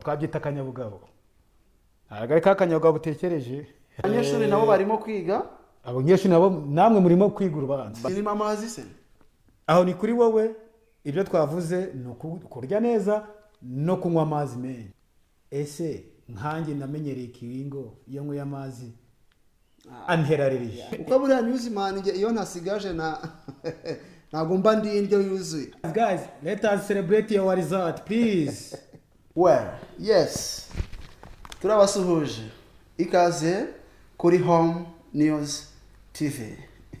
twabyita akanyabugabo. Agari kakanyabugabo utekereje. Abanyeshuri nabo barimo kwiga. Abanyeshuri nabo namwe murimo kwiga urubanza. Ni mamazi se. Aho ni kuri wowe ibyo twavuze no kurya neza no kunywa amazi menshi. Ese nkanjye namenyereye ikiringo iyo nkwe y'amazi anterarije. Uko buriya Newsman nge iyo ntasigaje na ntago mba ndi indyo yuzuye. Guys, let us celebrate your result, please. Well, yes. Turabasuhuje. Ikaze kuri Home News TV.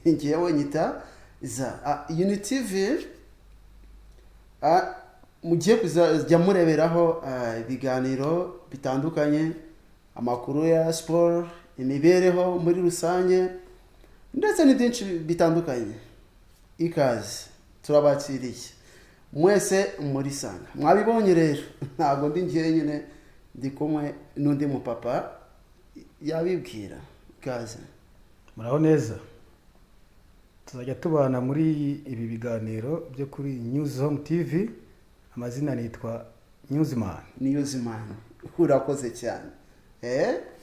Ngewe nyita za Unity TV. Mugiye kujya mureberaho ibiganiro bitandukanye, amakuru ya sport, imibereho muri rusange ndetse n'byinshi bitandukanye. Ikaze turabakiriye mwese muri sanga. Mwabibonye rero ntago ndi ngiye nyine ndi kumwe n'undi mu papa yabibwira. Ikaze muraho neza. Tuzajya tubana muri ibi biganiro byo kuri News Home TV. Amazina nitwa Newsman. Urakoze cyane.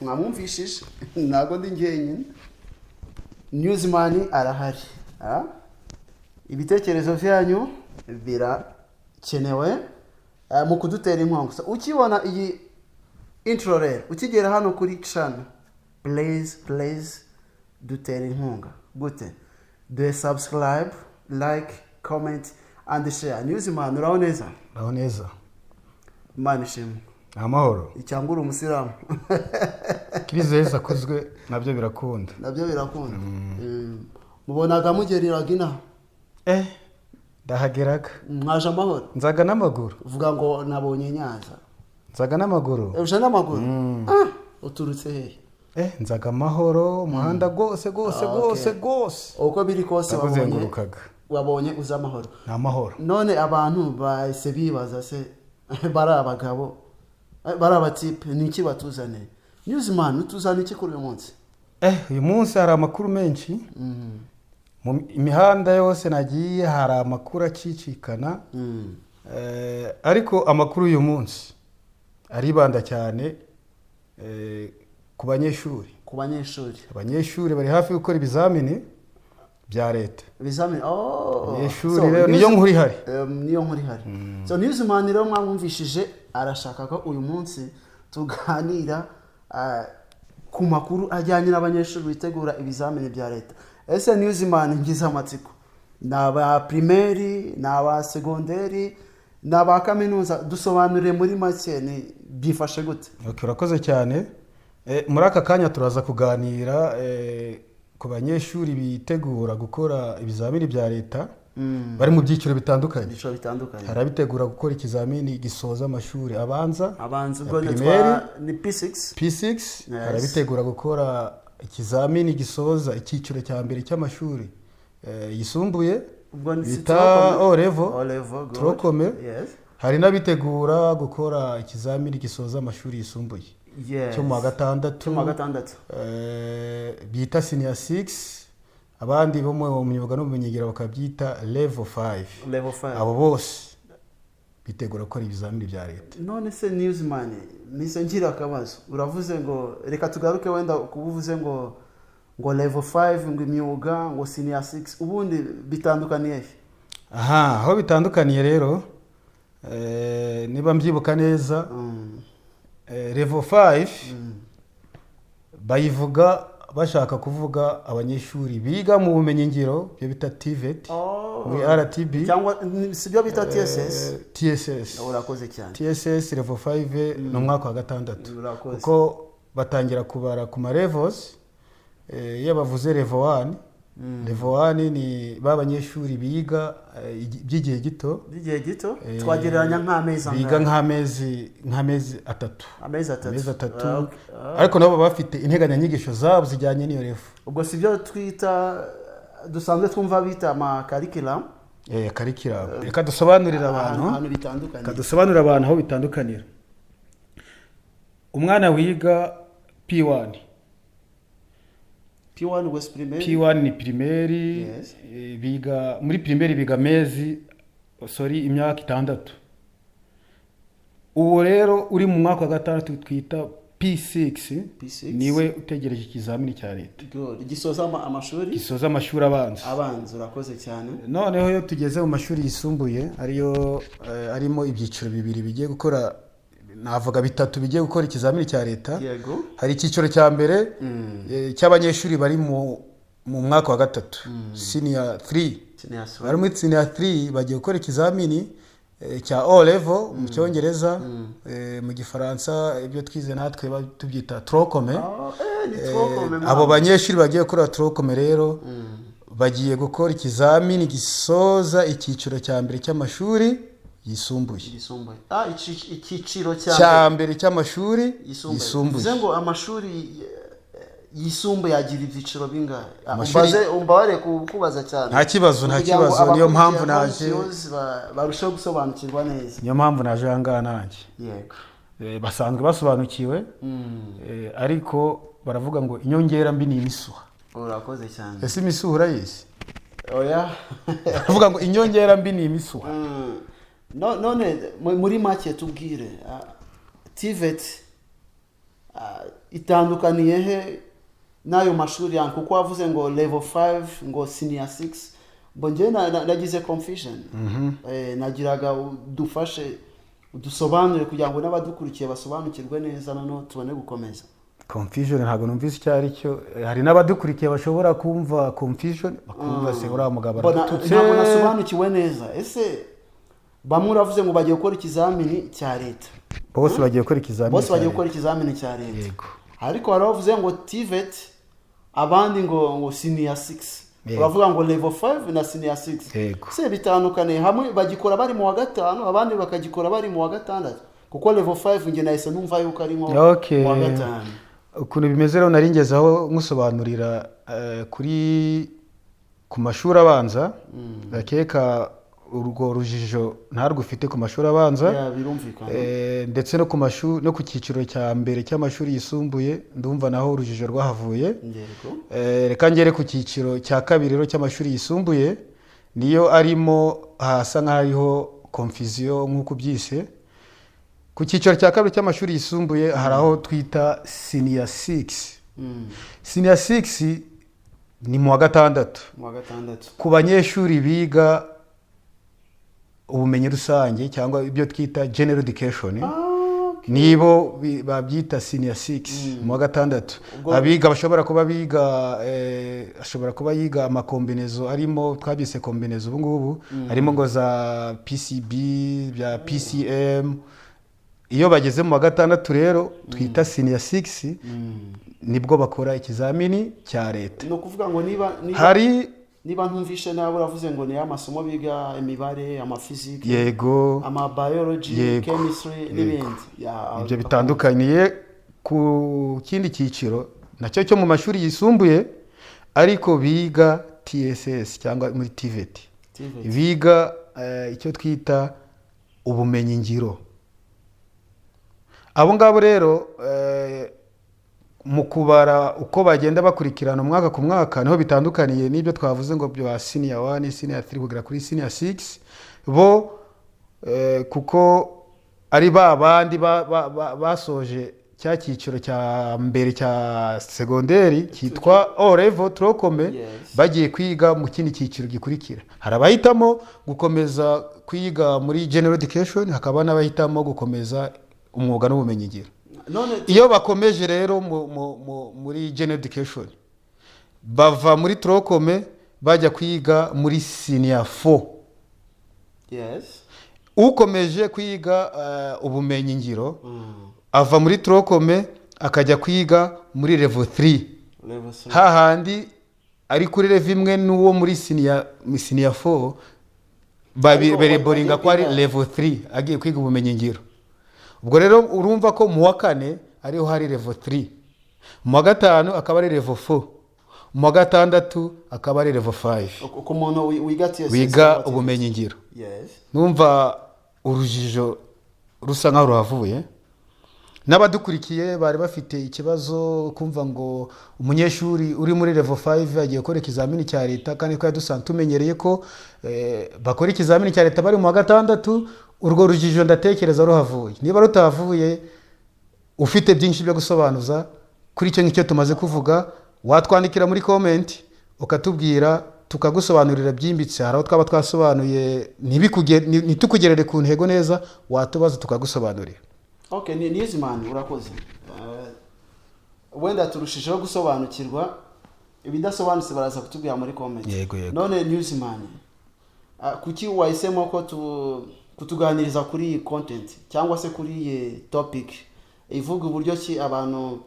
Mwamwumvishije ntago ndi ngiye nyine. Newsman arahari. Ibitekerezo byanyu birakenewe mu kudutera inkunga. Ukibona iyi intro rero ukigera hano kuri channel, please dutera inkunga. Gute? Do subscribe, like, comment and share. Newsman uraho neza? Uraho neza. Imana ishimwe. Amahoro. Icyangura umusiramu. Kizeza kozwe nabyo birakunda. Mubonaga mugeriraga ina? Ndahageraga. Mwaje amahoro? Nzaga n'amaguru. Uvuga ngo nabonye Nyanza. Nzaga n'amaguru. Uje n'amaguru? Uturutse hehe? Nzaga amahoro, umuhanda gose. Uko biri kose wabonye uza amahoro. N'amahoro. None abantu bahise bibaza se bari abagabo, bari abatipe niki batuzane? Newsman utuzana iki kuri uyu munsi? Uyu munsi hari amakuru menshi. Mu imihanda yose nagiye hari amakuru acicikana. Ariko amakuru uyu munsi aribanda cyane ku banyeshuri. Abanyeshuri bari hafi gukora ibizamini bya leta. Ibizamini abanyeshuri rero niyo nkuri hari. So Newsman rero mwamwumvishije arashaka ko uyu munsi tuganira ku makuru ajyanye n'abanyeshuri bitegura ibizamini bya leta. Ese Newsman ngize amatsiko. Naba primaire, naba secondaire, naba kaminuza, dusobanurire muri make ni bifashe gute? Urakoze cyane. Muri aka kanya turaza kuganira ku banyeshuri bitegura gukora ibizamini bya leta. Bari mu byiciro bitandukanye. Hari abitegura gukora ikizamini gisoza amashuri abanza ubwo ni P6. Hari abitegura gukora ikizamini gisoza icyiciro cya mbere cy'amashuri yisumbuye bita O level. Trokome. Hari n'abitegura gukora ikizamini gisoza amashuri yisumbuye cyo mu gatandatu bita senior 6. Abandi bo mu myuga n'ubumenyingiro bakabyita level 5. Abo bose bitegura gukora ibizamini bya leta. None se Newsman mise ngira akabazo. Uravuze ngo reka tugaruke wenda kubuvuze ngo level 5 ngo imyuga ngo senior 6 ubundi bitandukaniye. Aho bitandukaniye rero niba mbyibuka neza level 5 bayivuga bashaka kuvuga abanyeshuri biga mu bumenyingiro byo bita TVET muri RTB cyangwa sibyo bita TSS. Urakoze cyane. TSS level 5 no mwaka wa gatandatu. Kuko batangira kubara ku ma levels. Iyo bavuze level 1, level 1 ni babanyeshuri biga by'igihe gito. Twagereranya nk'amezi biga nk'amezi atatu. Ariko nabo bafite integanyanyigisho zabo zijyanye n'iyo level. Ubwo sibyo twita dusanzwe twumva bita ama curriculum. Curriculum. Reka dusobanurira abantu aho bitandukanira. Umwana wiga P1 was primaire. P1 ni primaire. Biga muri primaire biga imyaka 6. uwo rero uri mu mwaka wa gatandatu twita P6 niwe utegereje ikizamini cya leta gisoza amashuri abanza urakoze cyane. Noneho iyo tugeze mu mashuri yisumbuye ariyo arimo ibyiciro bibiri bigiye gukora, navuga bitatu bigiye gukora ikizamini cya leta. Hari icyiciro cya mbere cy'abanyeshuri bari mu mwaka wa gatatu senior 3 bari muri senior 3 bagiye gukora ikizamini cya O level mu cyongereza, mu gifaransa ibyo twize natwe tubyita trocome. Abo banyeshuri bagiye gukora trocome rero bagiye gukora ikizamini gisoza icyiciro cya mbere cy'amashuri yisumbuye. Icyiciro cya mbere cy'amashuri yisumbuye. Bivuze ngo amashuri yisumbuye yagira ibyiciro bingahe? Umbare kubaza cyane. Nta kibazo niyo mpamvu naje barushaho gusobanukirwa neza. Niyo mpamvu naje hanga nanjye. Yego. Basanzwe basobanukiwe ariko baravuga ngo inyongera mbi ni imisuha. Urakoze cyane. Ese imisuha urayise? Oya. Baravuga ngo inyongera mbi ni imisuha. None muri make tubwire TVET itandukaniye he nayo mashuri yanyu, kuko wavuze ngo level 5 ngo senior 6 bonje nagize confusion. Nagiraga dufashe dusobanure kugira ngo n'abadukurikiye basobanukirwe neza none tubone gukomeza. Confusion ntabwo numvise icyo ari cyo. Hari n'abadukurikiye bashobora kumva confusion bakumva se uriya mugabo aratutse. Ntabwo nasobanukiwe neza. Ese bamwe uravuze ngo bagiye gukora ikizamini cya leta. Bose bagiye gukora ikizamini cya leta. Yego. Ariko baravuze ngo TVET abandi ngo senior 6. Uravuga ngo level 5 na senior 6. Yego. Se bitandukane, hamwe bagikora bari mu wa gatanu abandi bakagikora bari mu wa gatandatu. Kuko level 5 nge nahise numva yuko ari mu wa gatanu. Ukuntu bimeze rero naringezaho nkusobanurira ku mashuri abanza. Bakeka urwo rujijo ntarwo ufite ku mashuri abanza. Ndetse no ku cyiciro cya mbere cy'amashuri yisumbuye ndumva naho urujijo rwahavuye. Reka ngere ku cyiciro cya kabiri rero cy'amashuri yisumbuye, niyo arimo hasa nk'ariho confusion nk'uko byise. Ku cyiciro cya kabiri cy'amashuri yisumbuye hari aho twita senior 6. Senior 6 ni mu wa gatandatu. Ku banyeshuri biga ubumenyi rusange cyangwa ibyo twita general education, nibo babyita senior 6 mu wa gatandatu. Abiga bashobora kuba yiga amakombinezo arimo twabyise kombinezo ubu ngubu, harimo ngo za PCB bya PCM. Iyo bageze mu wa gatandatu rero twita senior 6 nibwo bakora ikizamini cya leta. No kuvuga ngo niba ntumvishe nawe uravuze ngo ni amasomo biga imibare, amafizike, yego, amabiology, chemistry n'ibindi. Ibyo bitandukaniye ku kindi cyiciro nacyo cyo mu mashuri yisumbuye ariko biga TSS cyangwa muri TVET. Biga icyo twita ubumenyi ngiro. Abo ngabo rero mu kubara uko bagenda bakurikirana umwaka ku mwaka niho bitandukaniye n'ibyo twavuze ngo bya senior 1, senior 3 kugera kuri senior 6. Bo kuko ari babandi basoje cya cyiciro cya mbere cya segonderi cyitwa O level trocome, bagiye kwiga mu kindi cyiciro gikurikira. Hari abahitamo gukomeza kwiga muri general education, hakaba n'abahitamo gukomeza umwuga n'ubumenyi ngiro. Iyo bakomeje rero muri general education bava muri trocome bajya kwiga muri senior 4. Ukomeje kwiga ubumenyi ngiro ava muri trocome akajya kwiga muri level 3. Hahandi ari kuri level imwe n'uwo muri senior 4 bereboringa ko ari level 3 agiye kwiga ubumenyi ngiro. Ubwo rero urumva ko mu wa kane ariho hari level 3, mu wa gatanu akaba ari level 4, mu wa gatandatu akaba ari level 5. Ku muntu wiga ubumenyi ngiro. Numva urujijo rusa nkaho ruhavuye. N'abadukurikiye bari bafite ikibazo kumva ngo umunyeshuri uri muri level 5 agiye gukora ikizamini cya leta, kandi ko yadusanzwe tumenyereye ko bakora ikizamini cya leta bari mu wa gatandatu, urwo rujijo ndatekereza ruhavuye. Niba rutahavuye ufite byinshi byo gusobanuza kuri icyo ngicyo tumaze kuvuga, watwandikira muri comment ukatubwira tukagusobanurira byimbitse. Hari aho twaba twasobanuye ntitukugerere ku ntego neza, watubaza tukagusobanurira. Okay, Newsman urakoze. Wenda turushijeho gusobanukirwa, ibidasobanutse baraza kutubwira muri comment. Yego. None Newsman, kuki wahisemo ko kutuganiriza kuri iyi content cyangwa se kuri iyi topic ivuga uburyo ki abantu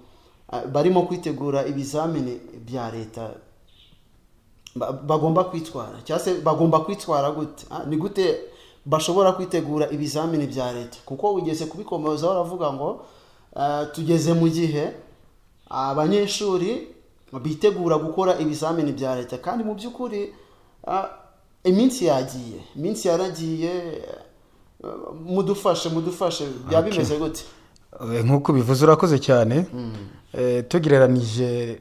barimo kwitegura ibizamini bya leta bagomba kwitwara, cyangwa se bagomba kwitwara gute? Ni gute bashobora kwitegura ibizamini bya leta? Kuko ugeze kubikomeza baravuga ngo tugeze mu gihe abanyeshuri bitegura gukora ibizamini bya leta, kandi mu by'ukuri iminsi yaragiye. Mudufashe byaba bimeze gute? Nk'uko bivuze urakoze cyane. Tugereranije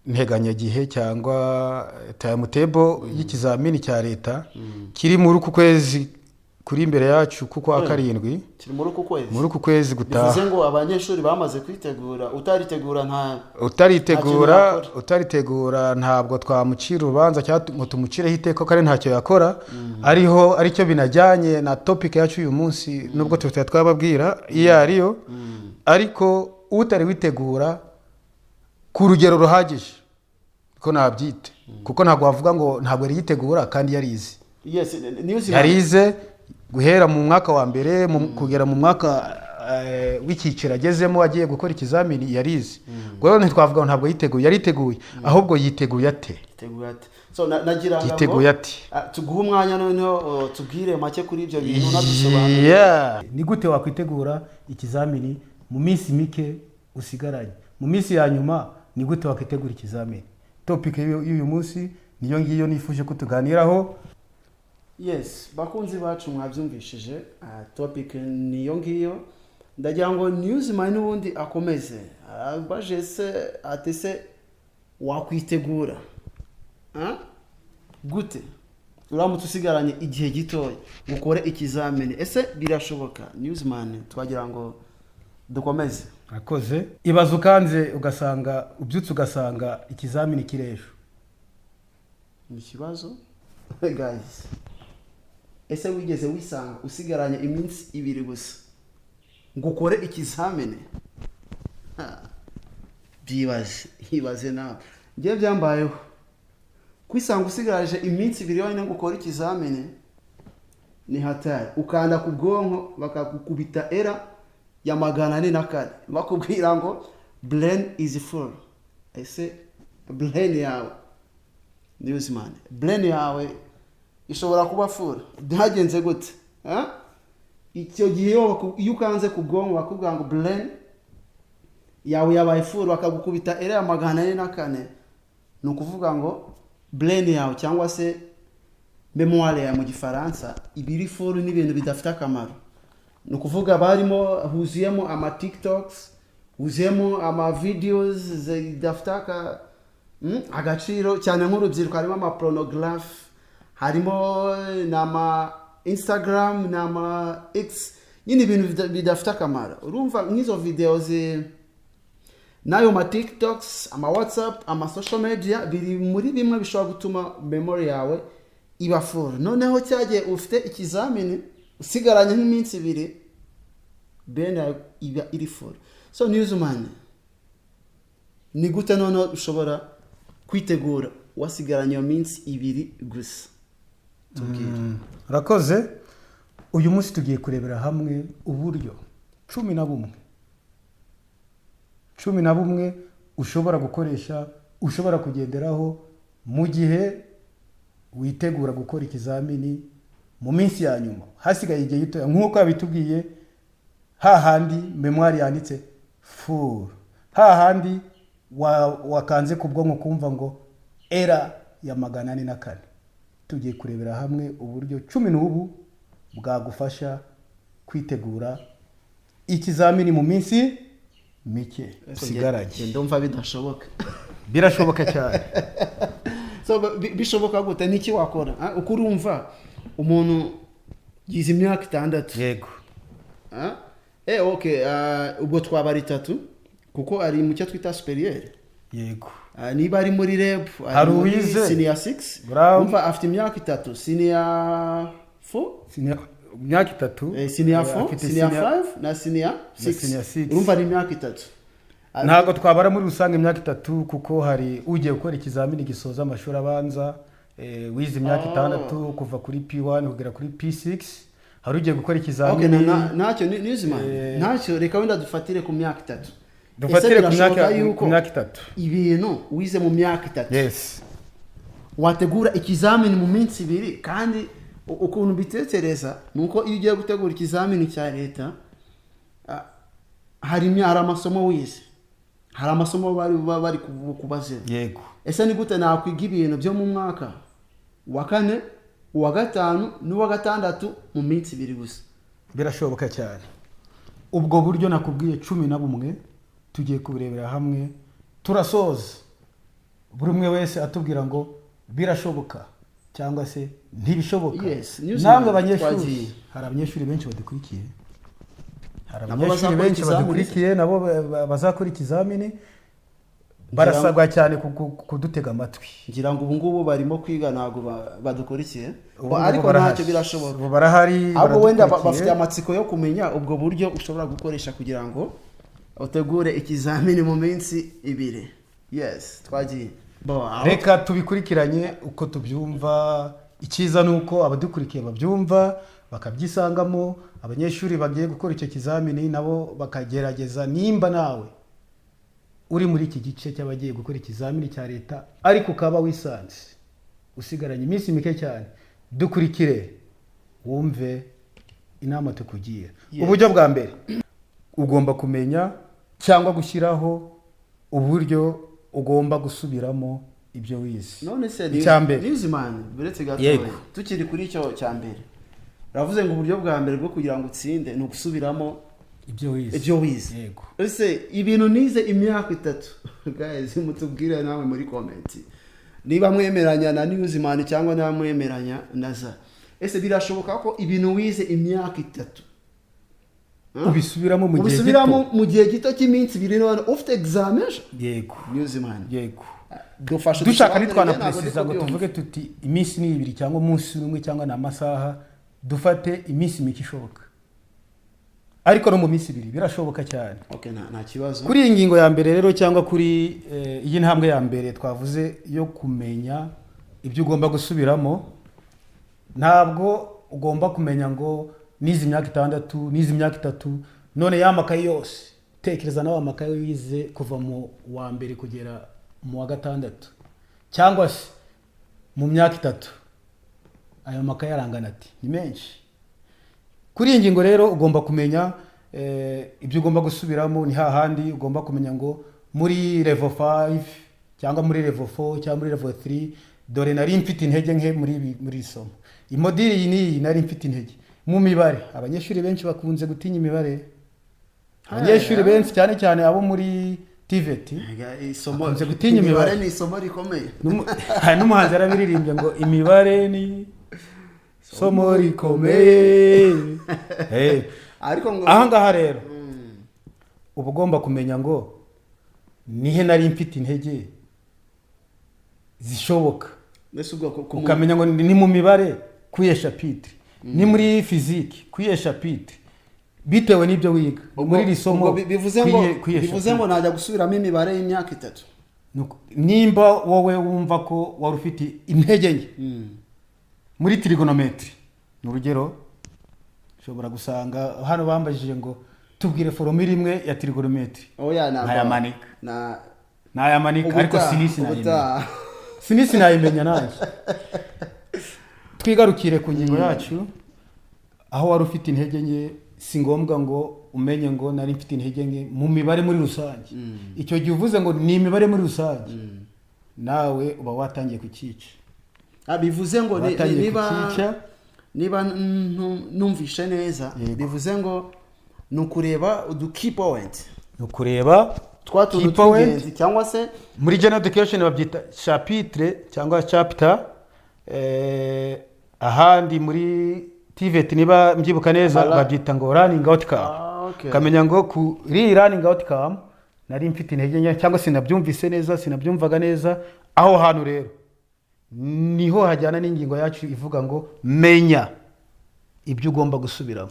n'integanyagihe cyangwa timetable y'ikizamini cya leta kiri muri uku kwezi kuri imbere yacu kuko wa karindwi, kiri muri uku kwezi gutaha. Bivuze ngo abanyeshuri bamaze kwitegura, utaritegura ntabwo twamucira urubanza cyangwa ngo tumucireho iteka ko ari ntacyo yakora. Aricyo binajyanye na topic yacu uyu munsi, nubwo tutari twababwira iyo ariyo. Ariko utari witegura ku rugero ruhagije ko nabyite, kuko ntabwo wavuga ngo ntabwo yari yitegura kandi yarize. Yarize guhera mu mwaka wa mbere kugera mu mwaka w'icyiciro agezemo agiye gukora ikizamini yarize. Rero ntitwavuga ngo ntabwo yiteguye, yariteguye, ahubwo yiteguye ate? So nagira ngo tuguhe umwanya noneho tubwire make kuri ibyo bintu nadusobanurira. Ni gute wakwitegura ikizamini mu minsi mike usigaranye? Mu minsi ya nyuma ni gute wakwitegura ikizamini? Topic y'uyu munsi niyo ngiyo nifuje kutuganiraho. Yes, bakunzi bacu mwabyumvishije, topic niyo ngiyo. Ndagira ngo Newsman n'ubundi akomeze baje se wakwitegura gute uramutse usigaranye igihe gitoya gukora ikizamini? Ese birashoboka? Newsman, twagira ngo dukomeze. Akoze ibazo kanze ubyutse ugasanga ikizamini kirejo. Ni kibazo guys. Ese wigeze wisanga usigaranye iminsi 2 gusa ngo ukore ikizamini? Hibaze nawe. Ngiye byambayeho kwisanga usigaje iminsi 2 yonyine ngo ukore ikizamini, ni hatari. Ukanda ku bwonko bakakubita era ya 404 bakubwira ngo brain is full. Ese brain yawe, Newsman, brain yawe ishobora kuba full? Byagenze gute? Icyo gihe iyo ukanze ku bwonko bakubwira ngo brain yawe yabaye full, bakagukubita era ya 404, ni ukuvuga ngo brain yawe cyangwa se memoire ya mu gifaransa ibiri full n'ibintu bidafite akamaro. Ni ukuvuga barimo huzuyemo ama TikToks, huzuyemo ama videos zidafite agaciro cyane. Nk'urubyiruko harimo ama pornography, harimo n'ama Instagram n'ama X, nyine ibintu bidafite akamaro. Urumva nk'izo videos nayo ma TikToks, ama WhatsApp, ama social media biri muri bimwe bishobora gutuma memory yawe iba full. Noneho cyagiye ufite ikizamini usigaranye nk'iminsi 2, bene iba iri full. So Newsman, ni gute noneho ushobora kwitegura wasigaranye iyo minsi 2 gusa? Rakoze. Uyu munsi tugiye kurebera hamwe uburyo 11 ushobora gukoresha, ushobora kugenderaho mu gihe witegura gukora ikizamini mu minsi ya nyuma hasigaye igihe gito. Nk'uko yabitubwiye, hahandi memoire yanditse full, hahandi wakanze ku bwonko kumva ngo era ya 404. Tugiye kurebera hamwe uburyo 11 bwagufasha kwitegura ikizamini mu minsi mike usigaranye. Ndumva bidashoboka. Birashoboka cyane. So bishoboka gute? Niki wakora? Uko urumva umuntu yize imyaka 6. yego okay, ubwo twaba ari 3 kuko ari mu cyo twita superieur. Yego. Niba ari muri reb hari uwize senior 6 umva afite imyaka 3 senior 4 imyaka 3 senior 4 senior 5 na senior 6 urumva ari imyaka 3. Ntago twabara muri rusange imyaka 3 kuko hari ugiye gukora ikizamini gisoza amashuri abanza wize imyaka 6 kuva kuri P1 kugera kuri P6 hari ugiye gukora ikizamini. Okay, ntacyo newsman ntacyo reka wenda dufatire ku myaka 3. Dufatire ku myaka 3 ibintu wize mu myaka 3. Yes. Wategura ikizamini mu minsi 2 kandi ukuntu bitekereza nuko iyo ugiye gutegura ikizamini cya leta hari amasomo wize, hari amasomo bari kubaze. Yego. Ese ni gute nakwiga ibintu byo mu mwaka wa 4 uwa 5 n'uwa 6 mu minsi 2 gusa? Birashoboka cyane. Ubwo buryo nakubwiye 11 tugiye kubirebera hamwe turasoza buri umwe wese atubwira ngo birashoboka cyangwa se ntibishoboka. Namwe abanyeshuri hari abanyeshuri benshi badukurikiye, hari abanyeshuri benshi badukurikiye nabo bazakora ikizamini barasabwa cyane kudutega amatwi. Ngira ngo ubu ngubu barimo kwiga ntago badukurikiye ariko ntacyo birashoboka barahari. Abo wenda bafite amatsiko yo kumenya ubwo buryo ushobora gukoresha kugira ngo utegure ikizamini mu minsi 2. Yes, twagiye. Reka tubikurikiranye uko tubyumva. Ikiza nuko abadukurikiye babyumva bakabyisangamo, abanyeshuri bagiye gukora icyo kizamini nabo bakagerageza. Nimba nawe uri muri iki gice cy'abagiye gukora ikizamini cya leta ariko ukaba wisanze usigaranye iminsi mike cyane, dukurikire wumve inama tukugiye. Uburyo bwa mbere ugomba kumenya cyangwa gushyiraho uburyo ugomba gusubiramo ibyo wize. None se Newsman biretse gato tukiri kuri icyo cya mbere ravuze ngo uburyo bwa mbere bwo kugira ngo utsinde ni ugusubiramo ibyo wize. Yego. Ese ibintu nize imyaka 3 guys mutubwire nawe muri comment niba mwemeranya na Newsman cyangwa niba mwemeranya na za. Ese birashoboka ko ibintu wize imyaka 3 ubisubiramo mu gihe gito cy'iminsi 2 none ufite examen? Yego. Newsman yego. Dushaka nitwana precisa ngo tuvuge tuti iminsi ni 2 cyangwa umunsi umwe cyangwa na amasaha, dufate iminsi mike ishoboka ariko no mu minsi 2 birashoboka cyane. Okay, nta kibazo. Kuri iyi ngingo ya mbere rero cyangwa kuri iyi ntambwe ya mbere twavuze yo kumenya ibyo ugomba gusubiramo, ntabwo ugomba kumenya ngo nize imyaka 6 nize imyaka 3 none yamakaye yose. Tekereza nawe amakaye wize kuva mu wa mbere kugera mu wa 6 cyangwa se mu myaka 3 ayo makaye arangana ati ni menshi. Kuri iyi ngingo rero ugomba kumenya ibyo ugomba gusubiramo. Ni hahandi ugomba kumenya ngo muri level 5 cyangwa muri level 4 cyangwa muri level 3 dore nari mfite intege nke muri isomo imodiri iyi ni nari mfite intege mu mibare. Abanyeshuri benshi bakunze gutinya imibare, abanyeshuri benshi cyane cyane abo muri TVET bakunze gutinya imibare. Ni isomo rikomeye. Hari n'umuhanzi yarabiririmbye ngo imibare ni somo rikomeye. Ariko ngo aha ngaha rero uba ugomba kumenya ngo nihe nari mfite intege zishoboka. Ukamenya ngo ni mu mibare kuye chapitre, ni muri physique kuye chapitre, bitewe n'ibyo wiga muri risomo. Bivuze ngo najya gusubiramo imibare y'imyaka 3 nimba wowe wumva ko wari ufite intege nke muri trigonometry. N'urugero ushobora gusanga hano bambajije ngo tubwire formule imwe ya trigonometry. Nayamanika ariko sinisi nayimenya nanjye. Twigarukire ku ngingo yacu aho wari ufite intege nke. Si ngombwa ngo umenye ngo nari mfite intege nke mu mibare muri rusange. Icyo gihe uvuze ngo ni imibare muri rusange nawe uba watangiye kukica. Bivuze ngo niba numvishe neza bivuze ngo nukureba key point, nukureba key point cyangwa se muri general education babyita chapitre cyangwa chapter, ahandi muri TVET niba mbyibuka neza babyita ngo running outcome. Kamenya ngo kuri running outcome nari mfite intege nke cyangwa sinabyumvise neza, sinabyumvaga neza. Aho hantu rero niho hajyana n'ingingo yacu ivuga ngo menya ibyo ugomba gusubiramo.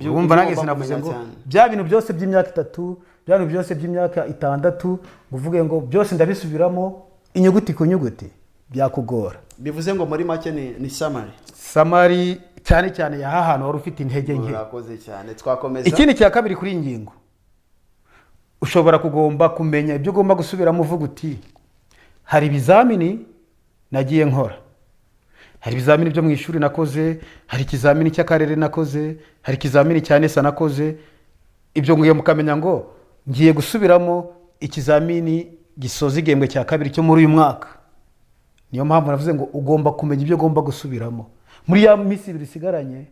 Urumva nange sinavuze ngo bya bintu byose by'imyaka 3, bya bintu byose by'imyaka 6 uvuge ngo byose ndabisubiramo inyuguti ku nyuguti byakugora. Bivuze ngo muri make ni summary cyane cyane ya hantu wari ufite intege nke. Urakoze cyane. Twakomeza. Ikindi cya kabiri kuri ingingo ushobora kugomba kumenya ibyo ugomba gusubiramo uvuga uti hari ibizamini nagiye nkora, hari ibizamini byo mu ishuri nakoze, hari ikizamini cy'akarere nakoze, hari ikizamini cya NESA nakoze. Ibyo ngiye mukamenya ngo ngiye gusubiramo ikizamini gisoza igihembwe cya kabiri cyo muri uyu mwaka. Niyo mpamvu navuze ngo ugomba kumenya ibyo ugomba gusubiramo. Muri ya minsi 2 isigaranye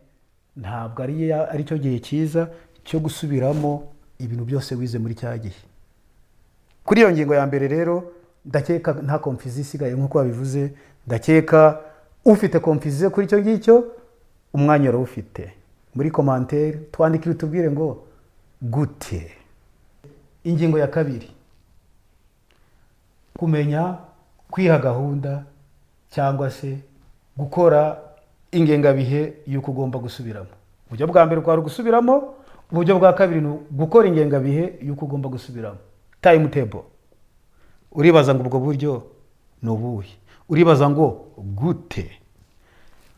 ntabwo ari cyo gihe cyiza cyo gusubiramo ibintu byose wize muri cya gihe. Kuri iyo ngingo ya mbere rero ndakeka nta confusion isigaye nkuko babivuze. Ndakeka ufite confusion kuri icyo ngicyo umwanya ro ufite muri commentaire twandikire tubwire ngo gute. Ingingo ya kabiri kumenya kwiha gahunda cyangwa se gukora ingengabihe yuko ugomba gusubiramo. Uburyo bwa mbere kwari gusubiramo, uburyo bwa kabiri ni gukora ingengabihe yuko ugomba gusubiramo. Timetable. Uribaza ngo ubwo buryo ni ubuhe? Uribaza ngo gute?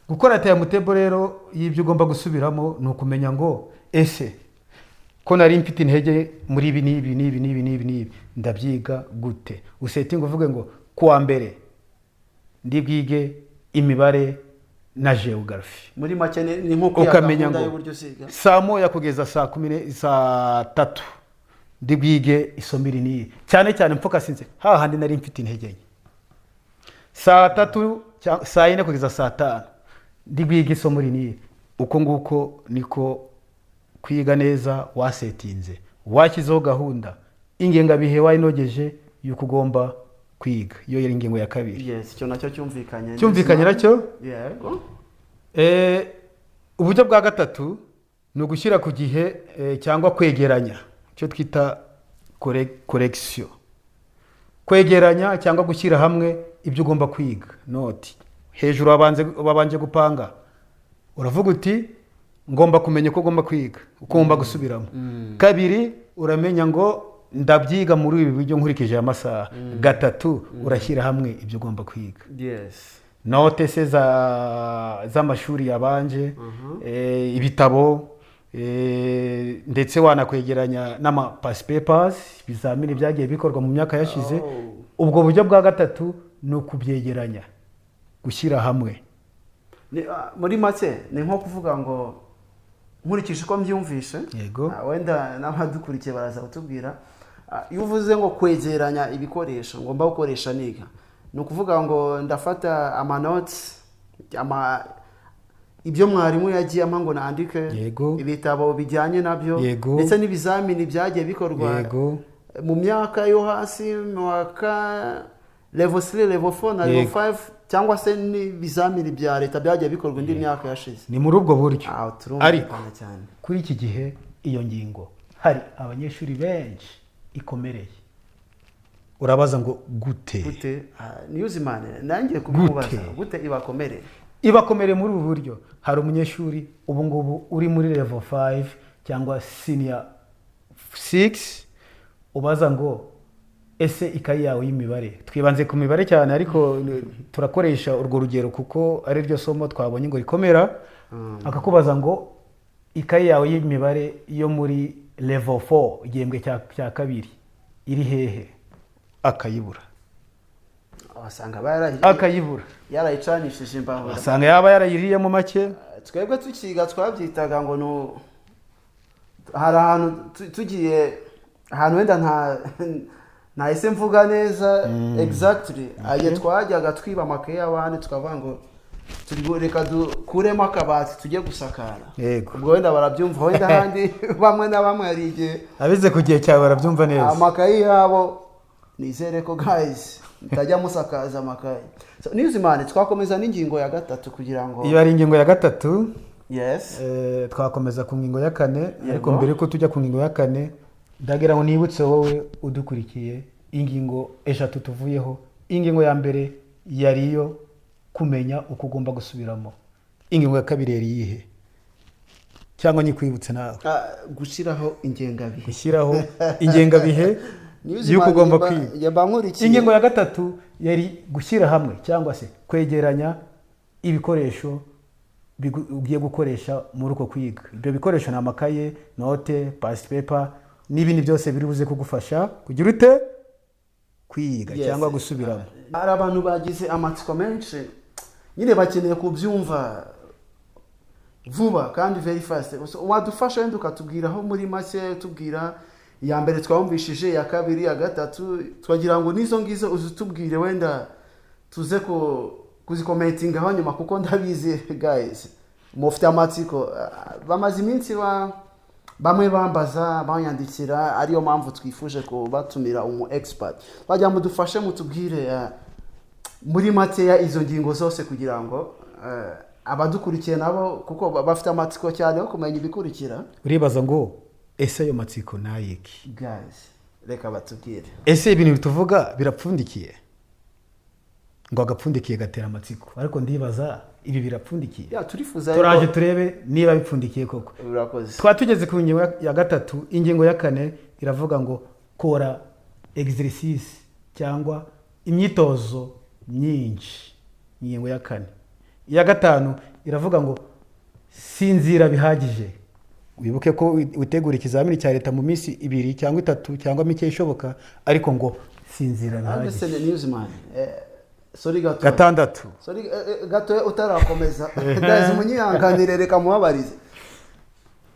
Gukora timetable rero y'ibyo ugomba gusubiramo ni ukumenya ngo ese ko nari mfite intege muri ibi n'ibi ndabyiga gute. Usetting uvuge ngo kuwa mbere ndibwige imibare na geography. Muri make ni nko kuyagahunda y'uburyo usiga. Saa moya kugeza saa 3 ndibwige isomiri ni cyane cyane mfoka sinze hahandi nari mfite intege nke. Saa 3 saa 4 kugeza saa 5 ndibwige isomiri ni. Uko nguko niko kwiga neza wasetinze, wakizeho gahunda ingengabihe wayinogeje yuko ugomba kwiga. Iyo yari ingingo ya kabiri. Yes, cyo nacyo cyumvikanye. Cyumvikanye nacyo? Yego. Uburyo bwa gatatu ni ugushyira ku gihe cyangwa kwegeranya, cyo twita correction. Kwegeranya cyangwa gushyira hamwe ibyo ugomba kwiga. Note hejuru babanje gupanga, uravuga uti ngomba kumenya ko ugomba kwiga, uko ngomba gusubiramo. Kabiri uramenya ngo ndabyiga muri ibi buryo nkurikije amasaha. Gatatu urashyira hamwe ibyo ugomba kwiga. Yes. Note se z'amashuri yabanje, ibitabo, ndetse wanakwegeranya n'ama past papers, bizamini byagiye bikorwa mu myaka yashize. Ubwo buryo bwa gatatu ni ukubyegeranya, gushyira hamwe. Muri make ni nko kuvuga ngo nkurikije ko mbyumvishe, wenda n'abadukurikiye baraza kutubwira. Iyo uvuze ngo kwegeranya ibikoresho ngomba gukoresha niga, ni ukuvuga ngo ndafata amanotes, ibyo mwarimu yagiye ampa ngo nandike, ibitabo bijyanye nabyo, ndetse n'ibizamini byagiye bikorwa mu myaka yo hasi, mwaka level 3, level 4 na level 5, cyangwa se n'ibizamini bya leta byagiye bikorwa indi myaka yashize. Ni muri ubwo buryo. Ariko kuri iki gihe iyo ngingo hari abanyeshuri benshi ikomereye. Urabaza ngo gute? Newsman nangiye kukubaza gute ibakomereye? Ibakomereye muri ubu buryo. Hari umunyeshuri ubu ngubu uri muri level 5 cyangwa senior 6, ubaza ngo ese ikayi yawe y'imibare, twibanze ku mibare cyane ariko turakoresha urwo rugero kuko ari ryo somo twabonye ngo rikomera. Akakubaza ngo ikayi yawe y'imibare yo muri level 4 igihembwe cya kabiri iri hehe? Akayibura. Wasanga akayibura, yarayicanishije imbahura. Wasanga yaba yarayiriye mu make. Twebwe tukiga twabyitaga ngo no hari ahantu tugiye ahantu wenda nta ese mvuga neza exactly. Aye twajyaga twiba amakaye y'abandi tukavuga ngo reka dukuremo akabati tujye gusakara. Ubwo wenda barabyumva, wenda handi bamwe na bamwe arigiye abize ku gihe cyawe barabyumva neza. Amakaye yabo nizere ko guys mutajya musakaza amakaye. So Newsman, twakomeza n'ingingo ya gatatu kugira ngo iyo ari ingingo ya gatatu. Yes. Twakomeza ku ngingo ya kane, ariko mbere ko tujya ku ngingo ya kane ndagira ngo nibutse wowe udukurikiye ingingo eshatu tuvuyeho. Ingingo ya mbere yariyo kumenya uko ugomba gusubiramo. Ingingo ya kabiri yari yihe? Cyangwa nyikwibutse nawe? Gushyiraho ingengabihe. Gushyiraho ingengabihe yuko ugomba kwiga. Ingingo ya gatatu yari gushyira hamwe cyangwa se kwegeranya ibikoresho ugiye gukoresha muri uko kwiga. Ibyo bikoresho ni amakaye, note, past paper n'ibindi byose biri buze kugufasha kugira ute kwiga cyangwa gusubiramo. Hari abantu bagize amatsiko menshi nyine bakeneye kubyumva vuba kandi very fast. Wadufasha wenda ukatubwiraho muri make, tubwira iya mbere twumvishije, ya kabiri, ya gatatu, twagira ngo nizo ngizo uzitubwire wenda tuze kuzikomentinga aho nyuma, kuko ndabizi guys mufite amatsiko. Bamaze iminsi bamwe bambaza banyandikira, ariyo mpamvu twifuje kubatumira umu expert bajya mudufashe mutubwire muri make ya izo ngingo zose, kugira ngo abadukurikiye nabo, kuko bafite amatsiko cyane yo kumenya ibikurikira. Uribaza ngo ese ayo matsiko nayiki? Guys, reka batubwire. Ese ibintu bituvuga birapfundikiye? Ngo agapfundikiye gatera amatsiko, ariko ndibaza ibi birapfundikiye. Turifuza turaje turebe niba bipfundikiye koko. Urakoze. Twatugeze ku ngingo ya gatatu. Ingingo ya kane iravuga ngo kora exercice cyangwa imyitozo myinshi. Ingingo ya kane. Iya gatanu iravuga ngo sinzira bihagije. Wibuke ko utegura ikizamini cya leta mu minsi 2 cyangwa 3 cyangwa mike ishoboka, ariko ngo sinzira bihagije. Newsman, sorry gato. Gatandatu. Sorry gato utarakomeza. Guys, munyihanganire reka muhabarize.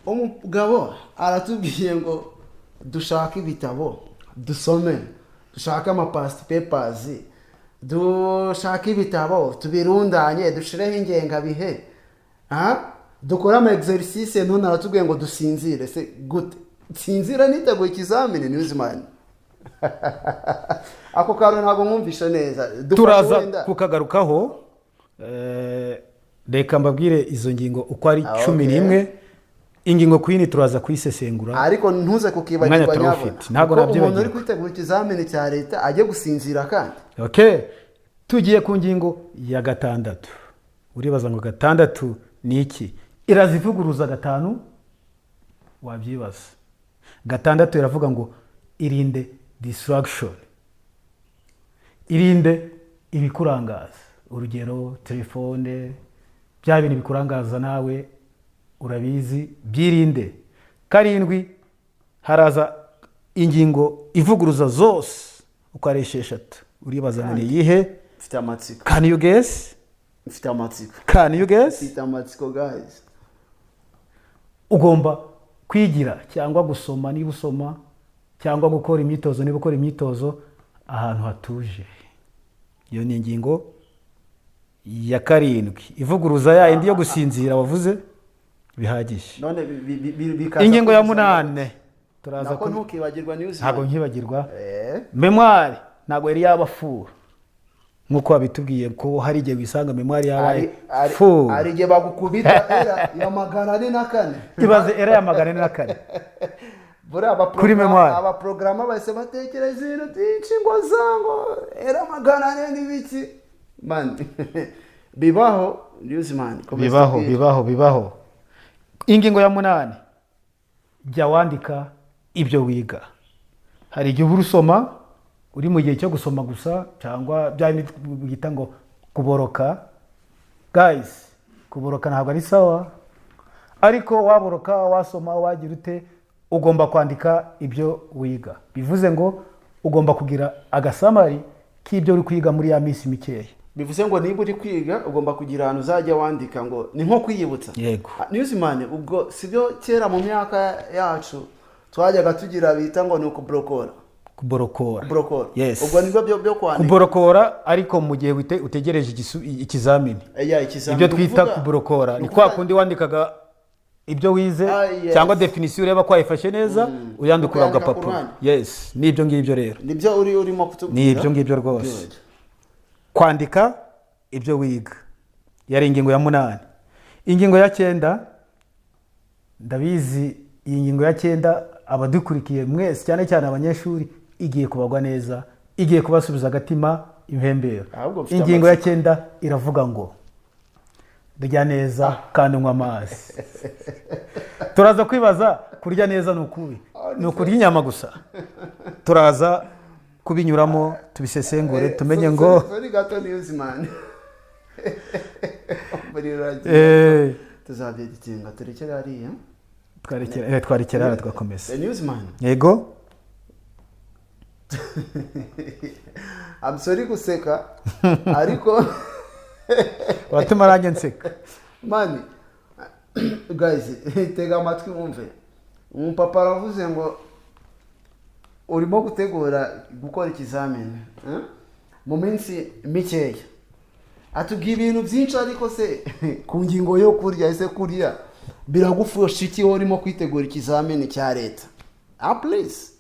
Umugabo aratubwiye ngo dushaka ibitabo dusome, dushaka ama past papers, dushaka ibitabo tubirundanye, dushireho ingengabihe, dukora ama exercice. None aratubwiye ngo dusinzire. Se gute sinzira niteguye ikizamini? Newsman, ako karo ntabwo mwumvisha neza. Turaza kukagarukaho. Reka mbabwire izo ngingo uko ari 11. Ingingo kwini turaza kuyisesengura, ariko ntuze kukibagirwa nyabo. Ntabwo nabyibagirwa. Umuntu uri kwitegura ikizamini cya leta ajye gusinzira kandi. Okay, tugiye ku ngingo ya gatandatu. Uribaza ngo gatandatu ni iki? Irazivuguruza gatanu? Wabyibaza. Gatandatu iravuga ngo irinde distraction. Irinde ibikurangaza. Urugero telefone, bya bintu bikurangaza nawe urabizi, byirinde. Karindwi haraza ingingo ivuguruza zose uko ari 6. Uribaza ngo ni yihe? Mfite amatsiko. Can you guess? Mfite amatsiko. Can you guess? Mfite amatsiko guys. Ugomba kwigira cyangwa gusoma niba usoma, cyangwa gukora imyitozo niba ukora imyitozo ahantu hatuje. Iyo ni ingingo ya karindwi. Ivuguruza ya indi yo gusinzira wavuze bihagije. None ingingo ya 8 turaza ko ntukibagirwa news. Ntago nkibagirwa. Memoire ntago yari yabafura. Nkuko babitubwiye ko hari igihe wisanga memoire yabaye full. Ari igihe bagukubita era ya 404. Ibaze era ya 404. Bura aba programa base batekereza ibintu byinshi ngo zango era 400 n'ibiki man. Bibaho Newsman. Bibaho. Ingingo ya 8 jya wandika ibyo wiga. Hari igihe urusoma uri mu gihe cyo gusoma gusa, cyangwa byita ngo kuboroka. Guys, kuboroka ntabwo ari sawa, ariko waboroka wasoma wagira ute, ugomba kwandika ibyo wiga. Bivuze ngo ugomba kugira agasamari k'ibyo uri kwiga muri ya minsi mikeya. Bivuze ngo niba uri kwiga ugomba kugira ahantu uzajya wandika ngo ni nko kwiyibutsa. Yego. Newsman, ubwo sibyo kera mu myaka yacu twajyaga tugira bita ngo ni ukuborokora. Kuborokora. Yes. Ubwo nibyo byo kwandika. Kuborokora ariko mu gihe utegereje ikizamini. Ikizamini. Ibyo twita kuborokora. Ni kwa kundi wandikaga ibyo wize cyangwa definition ureba ko wayifashe neza uyandukura agapapuro. Yes, nibyo ngibyo rero. Nibyo urimo kutubwira. Nibyo ngibyo rwose. Kwandika ibyo wiga. Yari ingingo ya 8. Ingingo ya 9 ndabizi iyi ngingo ya 9 abadukurikiye mwese cyane cyane abanyeshuri igiye kubagwa neza, igiye kubasubiza agatima impembero. Ingingo ya 9 iravuga ngo rya neza kandi unywa amazi. Turaza kwibaza kurya neza nukubi. Ni ukurya inyama gusa. Turaza kubinyuramo tubisesengure tumenye ngo sorry gato Newsman. Tuzabyeditinga turekera hariya. Twarekera tugakomeza. Newsman. Yego. I'm sorry guseka ariko watuma range nseka. Mani guys tega amatwi mwumve. Umupapa aravuze ngo urimo gutegura gukora ikizamini mu minsi mikeya. Atubwiye ibintu byinshi ariko se ku ngingo yo kurya ese kurya biragufasha iki urimo kwitegura ikizamini cya leta? Please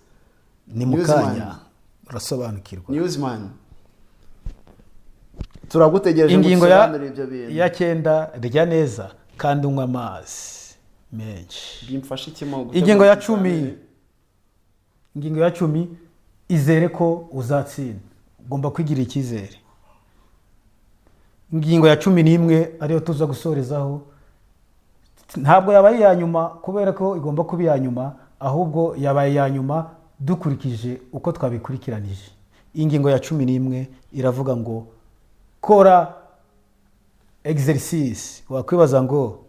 ni mukanya urasobanukirwa. Newsman turagutegereje ingingo ya 9 rya neza kandi unywa amazi menshi. Bimfasha ikimo ingingo ya 10 ingingo ya 10 izere ko uzatsinda, ugomba kwigira ikizere. Ingingo ya 11 ariyo tuza gusorezaho, ntabwo yabaye ya nyuma kubera ko igomba kuba ya nyuma, ahubwo yabaye ya nyuma dukurikije uko twabikurikiranije. Ingingo ya 11 iravuga ngo kora exercice. Wakwibaza ngo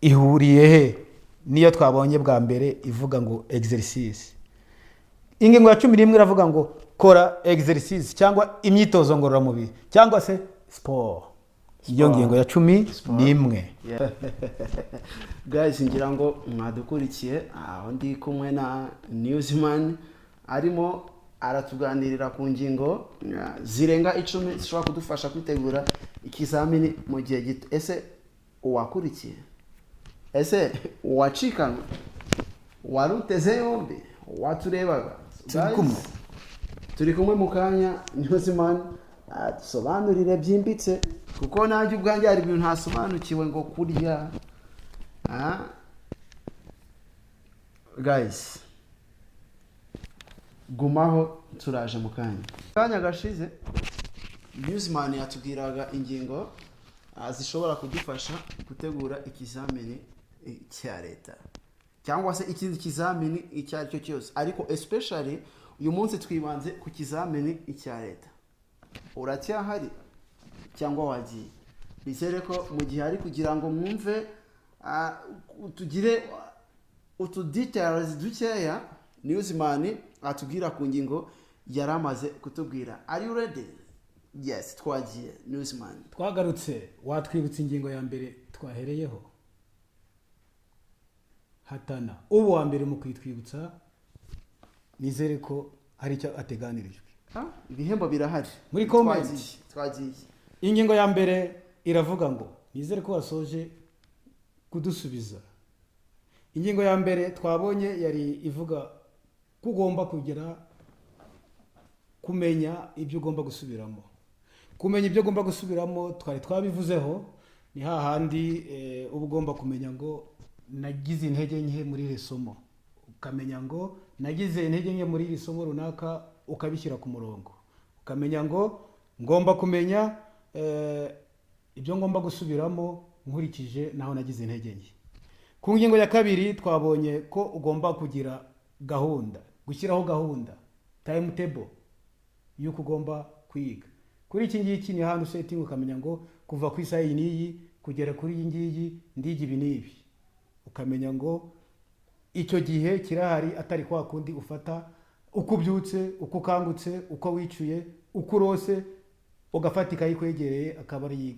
ihuriye he niyo twabonye bwa mbere ivuga ngo exercice. Ingingo ya 11 iravuga ngo kora exercice cyangwa imyitozo ngororamubiri cyangwa se sport. Iyo ngingo ya 11. Guys, ngira ngo mwadukurikiye aho ndi kumwe na Newsman arimo aratuganirira ku ngingo zirenga 10 zishobora kudufasha kwitegura ikizamini mu gihe gito. Ese uwakurikiye? Ese uwacikana? Waruteze yombi? Waturebaga? Turi kumwe mu kanya. Newsman atusobanurire byimbitse kuko nanjye ubwanjye hari ibintu ntasobanukiwe ngo kurya. Guys, gumaho turaje mu kanya gashize Newsman yatubwiraga ingingo zishobora kudufasha gutegura ikizamini cya leta cyangwa se ikindi kizamini icyo ari cyo cyose, ariko especially uyu munsi twibanze ku kizamini icya leta. Uracyahari cyangwa wagiye? Bizere ko mu gihe ari kugira ngo mwumve tugire utu details dukeya Newsman atubwira ku ngingo yaramaze kutubwira. Are you ready? Yes, twagiye Newsman. Twagarutse. Watwibutsa ingingo ya mbere twahereyeho? Hatana ubu wa mbere mu kwitwibutsa, nizere ko hari icyo ateganirijwe. Ibihembo birahari muri comment. Twagiye. Ingingo ya mbere iravuga ngo nizere ko wasoje kudusubiza. Ingingo ya mbere twabonye yari ivuga ko ugomba kugera kumenya ibyo ugomba gusubiramo. Kumenya ibyo ugomba gusubiramo twari twabivuzeho, ni hahandi uba ugomba kumenya ngo nagize intege nke muri iri somo, ukamenya ngo nagize intege nke muri iri somo runaka ukabishyira ku murongo, ukamenya ngo ngomba kumenya ibyo ngomba gusubiramo nkurikije naho nagize intege nke. Ku ngingo ya kabiri twabonye ko ugomba kugira gahunda, gushyiraho gahunda, timetable yuko ugomba kwiga. Kuri iki ngiki ni hano setting ukamenya ngo kuva ku isaha iyi n'iyi kugera kuri iyi ngiyi ndiga ibi n'ibi, ukamenya ngo icyo gihe kirahari, atari kwa kundi ufata uko ubyutse, uko ukangutse, uko wicuye, uko urose ugafata ikayi kwegereye akaba ari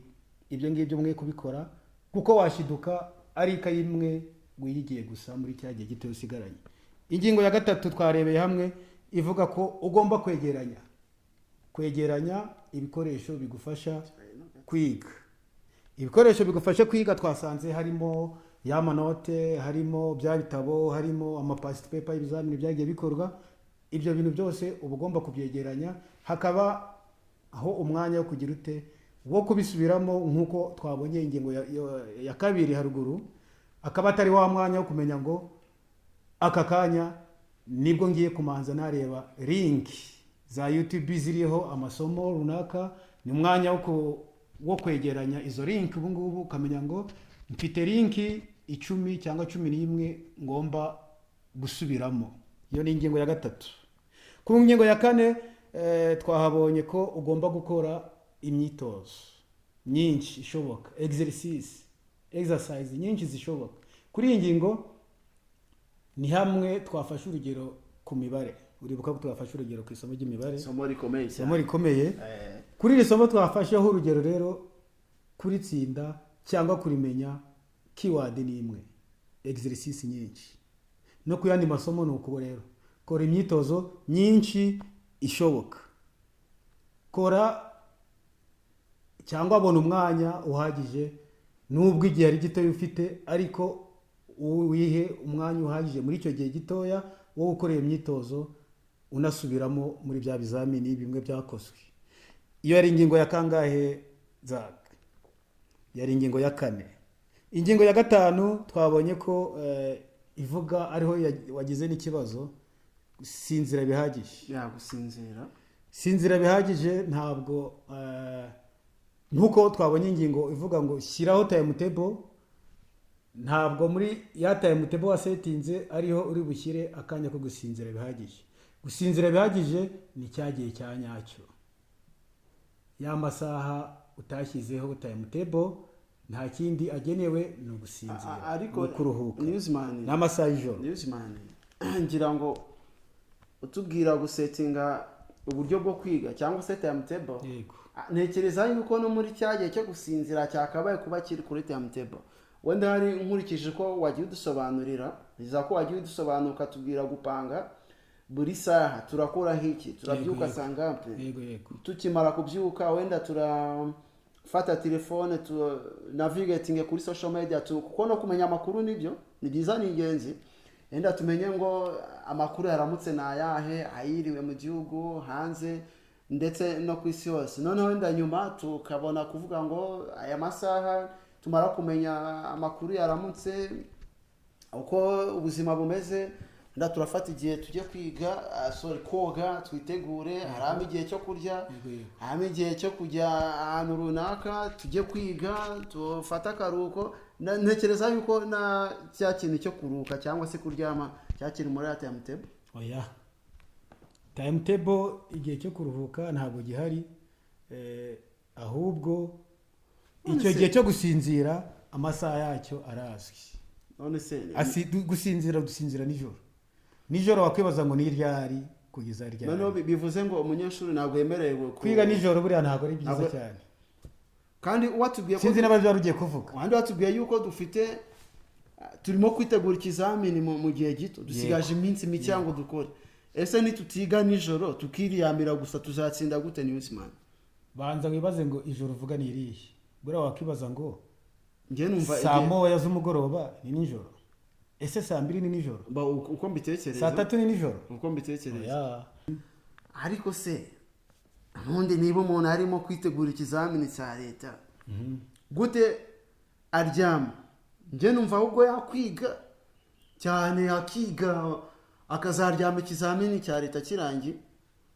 ibyo ngibyo mwe kubikora, kuko washiduka ari ikayi imwe wiyigiye gusa muri cya gihe gito usigaranye. Ingingo ya gatatu twarebeye hamwe ivuga ko ugomba kwegeranya ibikoresho bigufasha kwiga. Ibikoresho bigufasha kwiga twasanze harimo y'amanote, harimo bya bitabo, harimo amapasiti pepa y'ibizamini byagiye bikorwa. Ibyo bintu byose uba ugomba kubyegeranya, hakaba aho umwanya wo kugira ute wo kubisubiramo, nk'uko twabonye ingingo ya kabiri haruguru, akaba atari wa mwanya wo kumenya ngo aka kanya nibwo ngiye kumanza nareba link za YouTube ziriho amasomo runaka. Ni umwanya wo kwegeranya izo link. Ubu ngubu ukamenya ngo mfite link 10 cyangwa 11 ngomba gusubiramo. Iyo ni ingingo ya gatatu. Ku ngingo ya kane twahabonye ko ugomba gukora imyitozo nyinshi ishoboka, exercise nyinshi zishoboka. Kuri iyi ngingo ni hamwe twafashe urugero ku mibare. Uribuka ko twafashe urugero ku isomo ry'imibare, isomo rikomeye. Kuri iri somo twafasheho urugero rero kuri tsinda cyangwa kurimenya, keyword ni imwe, exercise nyinshi. No ku yandi masomo ni uko rero, kora imyitozo myinshi ishoboka. Kora cyangwa abona umwanya uhagije, nubwo igihe ari gito ufite, ariko wihe umwanya uhagije muri icyo gihe gitoya wo gukora iyo myitozo, unasubiramo muri bya bizamini bimwe byakozwe. Iyo ari ingingo ya kangahe Zak? Yari ingingo ya 4. Ingingo ya 5 twabonye ko ivuga ariho wagize n'ikibazo, gusinzira bihagije. Sinzira bihagije ntabwo nkuko twabonye ingingo ivuga ngo shyiraho timetable. Ntabwo muri ya timetable wasetinze ariho uri bushyire akanya ko gusinzira bihagije. Gusinzira bihagije ni cyagiye cya nyacyo. Ya masaha utashyizeho timetable nta kindi agenewe no gusinzira, ariko kuruhuka. Newsman, n'amasaha y'ijoro. Newsman, ngira ngo utubwira gusetinga uburyo bwo kwiga cyangwa se timetable. Yego. Ntekereza yuko no muri cyagiye cyo gusinzira cyakabaye kuba kiri kuri timetable. Wenda hari nkurikije ko wagiye udusobanurira, biza ko wagiye udusobanuka tubwira gupanga buri saha turakora hiki, turabyuka sangape. Yego. Tukimara kubyuka wenda fata telefone tu navigating kuri social media kuko no kumenya amakuru nibyo ni byiza, ni ingenzi. Enda tumenye ngo amakuru yaramutse na yahe ayiriwe mu gihugu, hanze ndetse no ku isi yose. Noneho wenda nyuma tukabona kuvuga ngo aya masaha tumara kumenya amakuru yaramutse uko ubuzima bumeze, nda turafata igihe tujye kwiga, koga, twitegure, haramo igihe cyo kurya, haramo igihe cyo kujya ahantu runaka, tujye kwiga, tufata akaruhuko. Ntekereza yuko na cya kintu cyo kuruhuka cyangwa se kuryama cyakiri muri ya timetable. Oya, timetable igihe cyo kuruhuka ntabwo gihari, ahubwo icyo gihe cyo gusinzira amasaha yacyo arazwi. None se gusinzira nijoro wakwibaza ngo ni ryari kugeza ryari. Noneho bivuze ngo umunyeshuri ntabwo yemerewe kwiga nijoro, buriya ntabwo ari byiza cyane. Kandi watubwiye ko sinzi n'abandi barugiye kuvuga, kandi watubwiye yuko dufite turimo kwitegura ikizamini mu gihe gito, dusigaje iminsi mike ngo dukore. Ese nitutiga nijoro tukiriyambira gusa tuzatsinda gute Newsman? Banza wibaze ngo ijoro uvuga ni irihe. Buriya wakibaza ngo ngiye numva saa moya z'umugoroba ni nijoro, ese saa 2 ni nijoro, uko mbitekereza saa 3 ni nijoro, uko mbitekereza. Ariko se ntundi niba umuntu arimo kwitegura ikizamini cya leta gute aryama? Ngiye numva ahubwo yakwiga cyane, akiga akazaryama ikizamini cya leta kirangiye.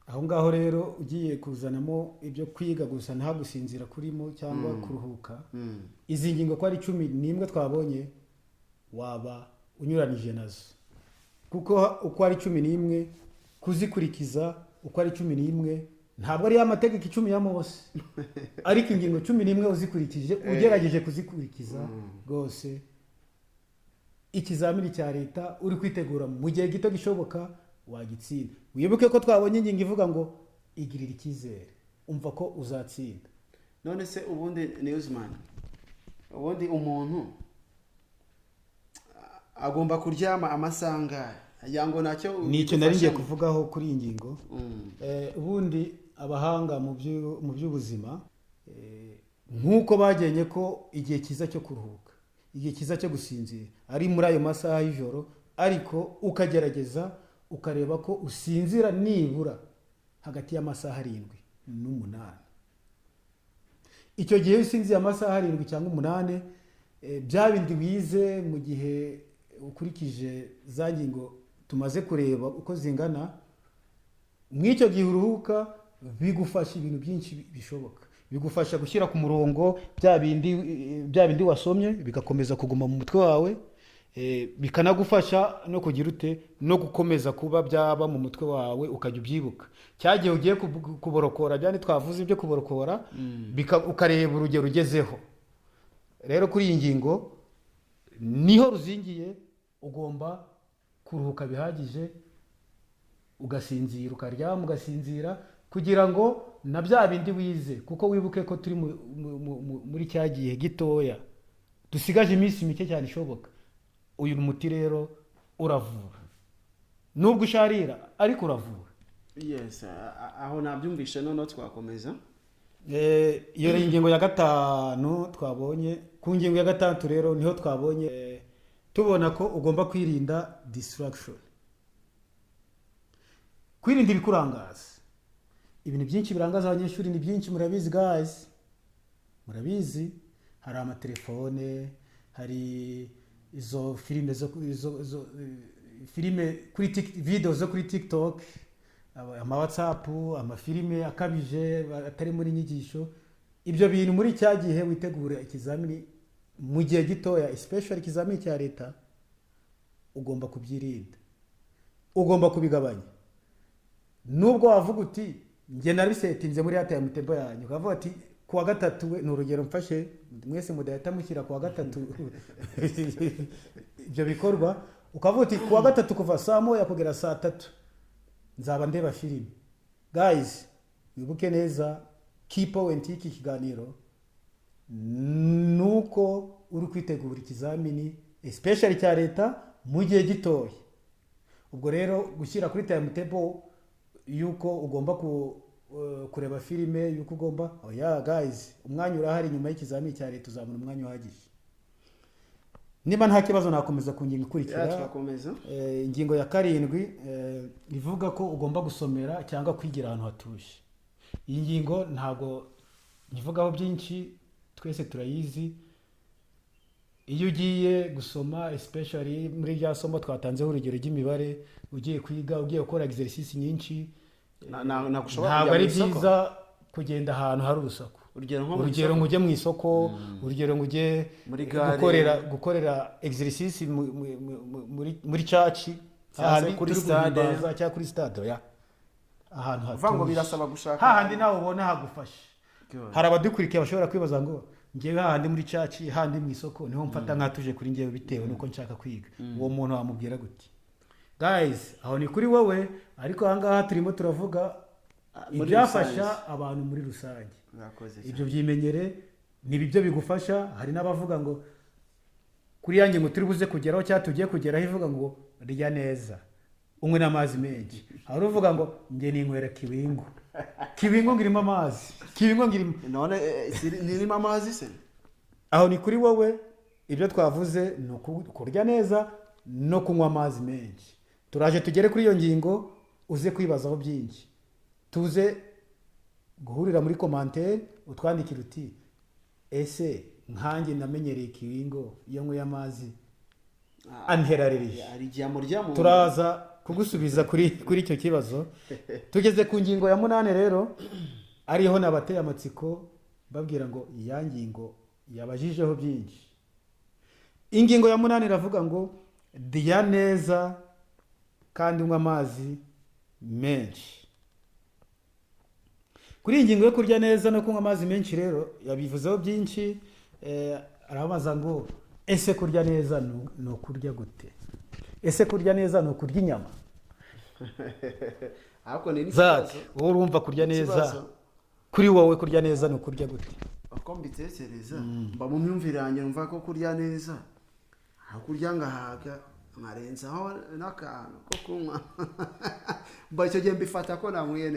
Aho ngaho rero ugiye kuzanamo ibyo kwiga gusa nta gusinzira kurimo cyangwa kuruhuka. Izi ngingo ko ari 11 twabonye waba unyuranije nazo, kuko uko ari 11 kuzikurikiza uko ari 11 ntabwo ari amategeko 10 ya Mose, ariko ingingo 11 uzikurikije ugerageje kuzikurikiza rwose ikizamini cya leta uri kwitegura mu gihe gito gishoboka wagitsinda. Wibuke ko twabonye ingingo ivuga ngo igirira icyizere, umva ko uzatsinda. None se ubundi Newsman, ubundi umuntu agomba kuryama amasanga yango nacyo nicyo nari ngiye kuvugaho kuri iyi ngingo. Ubundi abahanga mu by'ubuzima nk'uko bagenye ko igihe cyiza cyo kuruhuka, igihe cyiza cyo gusinzira ari muri ayo masaha y'ijoro, ariko ukagerageza ukareba ko usinzira nibura hagati y'amasaha 7 n'8. Icyo gihe usinziye amasaha 7 cyangwa 8, bya bindi wize mu gihe ukurikije za ngingo tumaze kureba uko zingana, mw'icyo gihe uruhuka, bigufasha ibintu byinshi bishoboka. Bigufasha gushyira ku murongo bya bindi wasomye, bigakomeza kuguma mu mutwe wawe, bikanagufasha no kugira ute no gukomeza kuba byaba mu mutwe wawe ukajya ubyibuka. Cyagiye ugiye kuborokora, byane twavuze ibyo kuborokora, ukareba urugero ugezeho. Rero kuri iyi ngingo niho ruzingiye, ugomba kuruhuka bihagije, ugasinzira, ukaryama ugasinzira, kugira ngo na bya bindi wize, kuko wibuke ko turi muri cya gihe gitoya, dusigaje iminsi mike cyane ishoboka. Uyu muti rero uravura, nubwo usharira ariko uravura. Yes, aho nabyumvishe. None twakomeza iyo ingingo ya 5 twabonye. Ku ngingo ya 6 rero niho twabonye tubona ko ugomba kwirinda distraction, kwirinda ibikurangaza. Ibintu byinshi birangaza abanyeshuri ni byinshi, murabizi guys, murabizi. Hari amatelefone, hari izo filime filime kuri video zo kuri TikTok, ama WhatsApp, amafilime akabije atari muri nyigisho. Ibyo bintu muri cya gihe witegura ikizamini mu gihe gitoya, especially ikizamini cya leta, ugomba kubyirinda, ugomba kubigabanya. Nubwo wavuga uti nge narisetinze muri hata ya mutebo yanyu, ukavuga ati kuwa 3 we, ni urugero mfashe, mwese mudahita mushyira kuwa 3 ibyo bikorwa, ukavuga uti kuwa 3 kuva saa 1 kugera saa 3 nzaba ndeba filime. Guys, wibuke neza key point y'iki kiganiro nuko uri kwitegura ikizamini especially cya leta mu gihe gitoya. Ubwo rero gushyira kuri timetable yuko ugomba kureba filime, yuko ugomba guys, umwanya urahari nyuma y'ikizamini cya leta, uzabona umwanya uhagije. Niba nta kibazo nakomeza ku ngingo ikurikira. Ingingo ya 7 ivuga ko ugomba gusomera cyangwa kwigira ahantu hatuje. Iyi ngingo ntago nyivugaho byinshi, twese turayizi. Iyo ugiye gusoma especially muri rya somo twatanzeho urugero ry'imibare, ugiye kwiga, ugiye gukora exercice nyinshi, ntabwo ari byiza kugenda ahantu hari urusaku. Urugero ngujye mu isoko, urugero ngujye gukorera exercice muri church, kuri stade cyangwa kuri stade ya ahantu havango birasaba gushaka hahandi nawe ubona hagufasha. Hari abadukurikiye bashobora kwibaza ngo ngewe hahandi muri church, hahandi mu isoko niho mfata nkatuje kuri ngewe bitewe nuko nshaka kwiga. Uwo muntu wamubwira gute? Guys, aho ni kuri wowe, ariko ahangaha turimo turavuga ibyafasha abantu muri rusange. Ibyo byimenyere ni bibyo bigufasha. Hari n'abavuga ngo kuri yanjye ngo turi buze kugeraho cyangwa tugiye kugeraho, ivuga ngo rya neza, unywe n'amazi menshi. Hari uvuga ngo nge ninywera kibingo. Kibingo ngirimo amazi, kibingo ngirimo none nirimo amazi se. Aho ni kuri wowe. Ibyo twavuze ni kurya neza no kunywa amazi menshi. Turaje tugere kuri iyo ngingo, uze kwibazaho byinshi. Tuze guhurira muri commentaire, utwandikira uti ese nkanjye namenyereye kibingo iyo nkwe y'amazi anterarije. Turaza kugusubiza kuri icyo kibazo. Tugeze ku ngingo ya 8 rero, ariho nabateye amatsiko babwira ngo iya ngingo yabajijeho byinshi. Ingingo ya 8 iravuga ngo diya neza kandi unywa amazi menshi. Kuri iyi ngingo yo kurya neza no kunywa amazi menshi rero yabivuzeho byinshi. Arabaza ngo ese kurya neza no kurya gute? Ese kurya neza no kurya inyama? Ariko ni n'ikibazo. Wowe urumva kurya neza, kuri wowe kurya neza no kurya gute? Uko mbitekereza mba mu myumvire yanjye numva ko kurya neza hakurya ngahaga nkarenzaho n'akantu ko kunywa. Mba icyo gihe mbifata ko nariye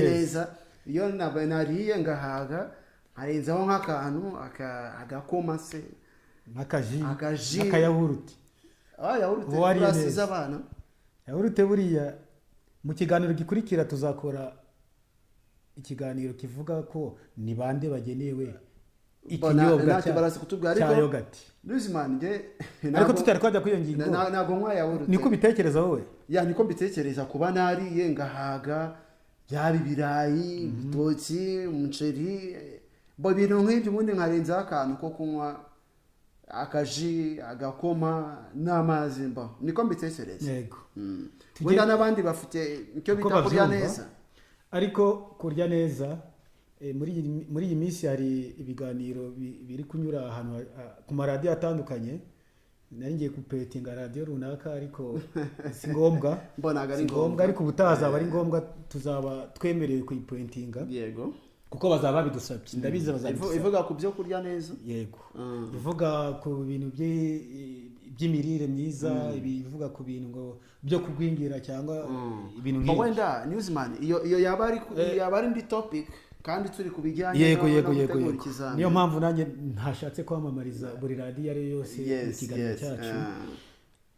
neza. Iyo nariye ngahaga nkarenzaho nk'akantu agakoma se n'akaji n'akayahurute. Yahurute urasize abana. Yahurute buriya mu kiganiro gikurikira tuzakora ikiganiro kivuga ko ni bande bagenewe ikinyobwa cya yogati. Nuzimana nge ariko tutari kwajya kwiyo ngingo ntago nkwa yahurute. Niko bitekereza wowe? Niko mbitekereza kuba nariye ngahaga byaba ibirayi, ibitoki, umuceri, ibintu nk'ibyo ubundi nkarenza akantu ko kunywa akaji, agakoma n'amazi mba. Niko mbitekereza. Yego. Wenda n'abandi bafite icyo bita kurya neza. Ariko kurya neza muri iyi minsi hari ibiganiro biri kunyura ahantu ku maradiyo atandukanye. Nari ngiye kupetinga radiyo runaka ariko si ngombwa. Mbona ari ngombwa ariko ubutazaba ari ngombwa tuzaba twemerewe kuyipointinga. Yego. Kuko bazaba bidusabye. Ndabizi bazabidusabye. Ivuga ku byo kurya neza. Yego. Ivuga ku bintu by'imirire myiza, ibivuga ku bintu ngo byo kugwingira cyangwa ibintu nk'ibyo. Wenda Newsman iyo yaba ari ndi topic kandi turi kubijyanye. Yego. Niyo mpamvu nanjye ntashatse kwamamariza buri radiyo ari yose mu kiganiro cyacu.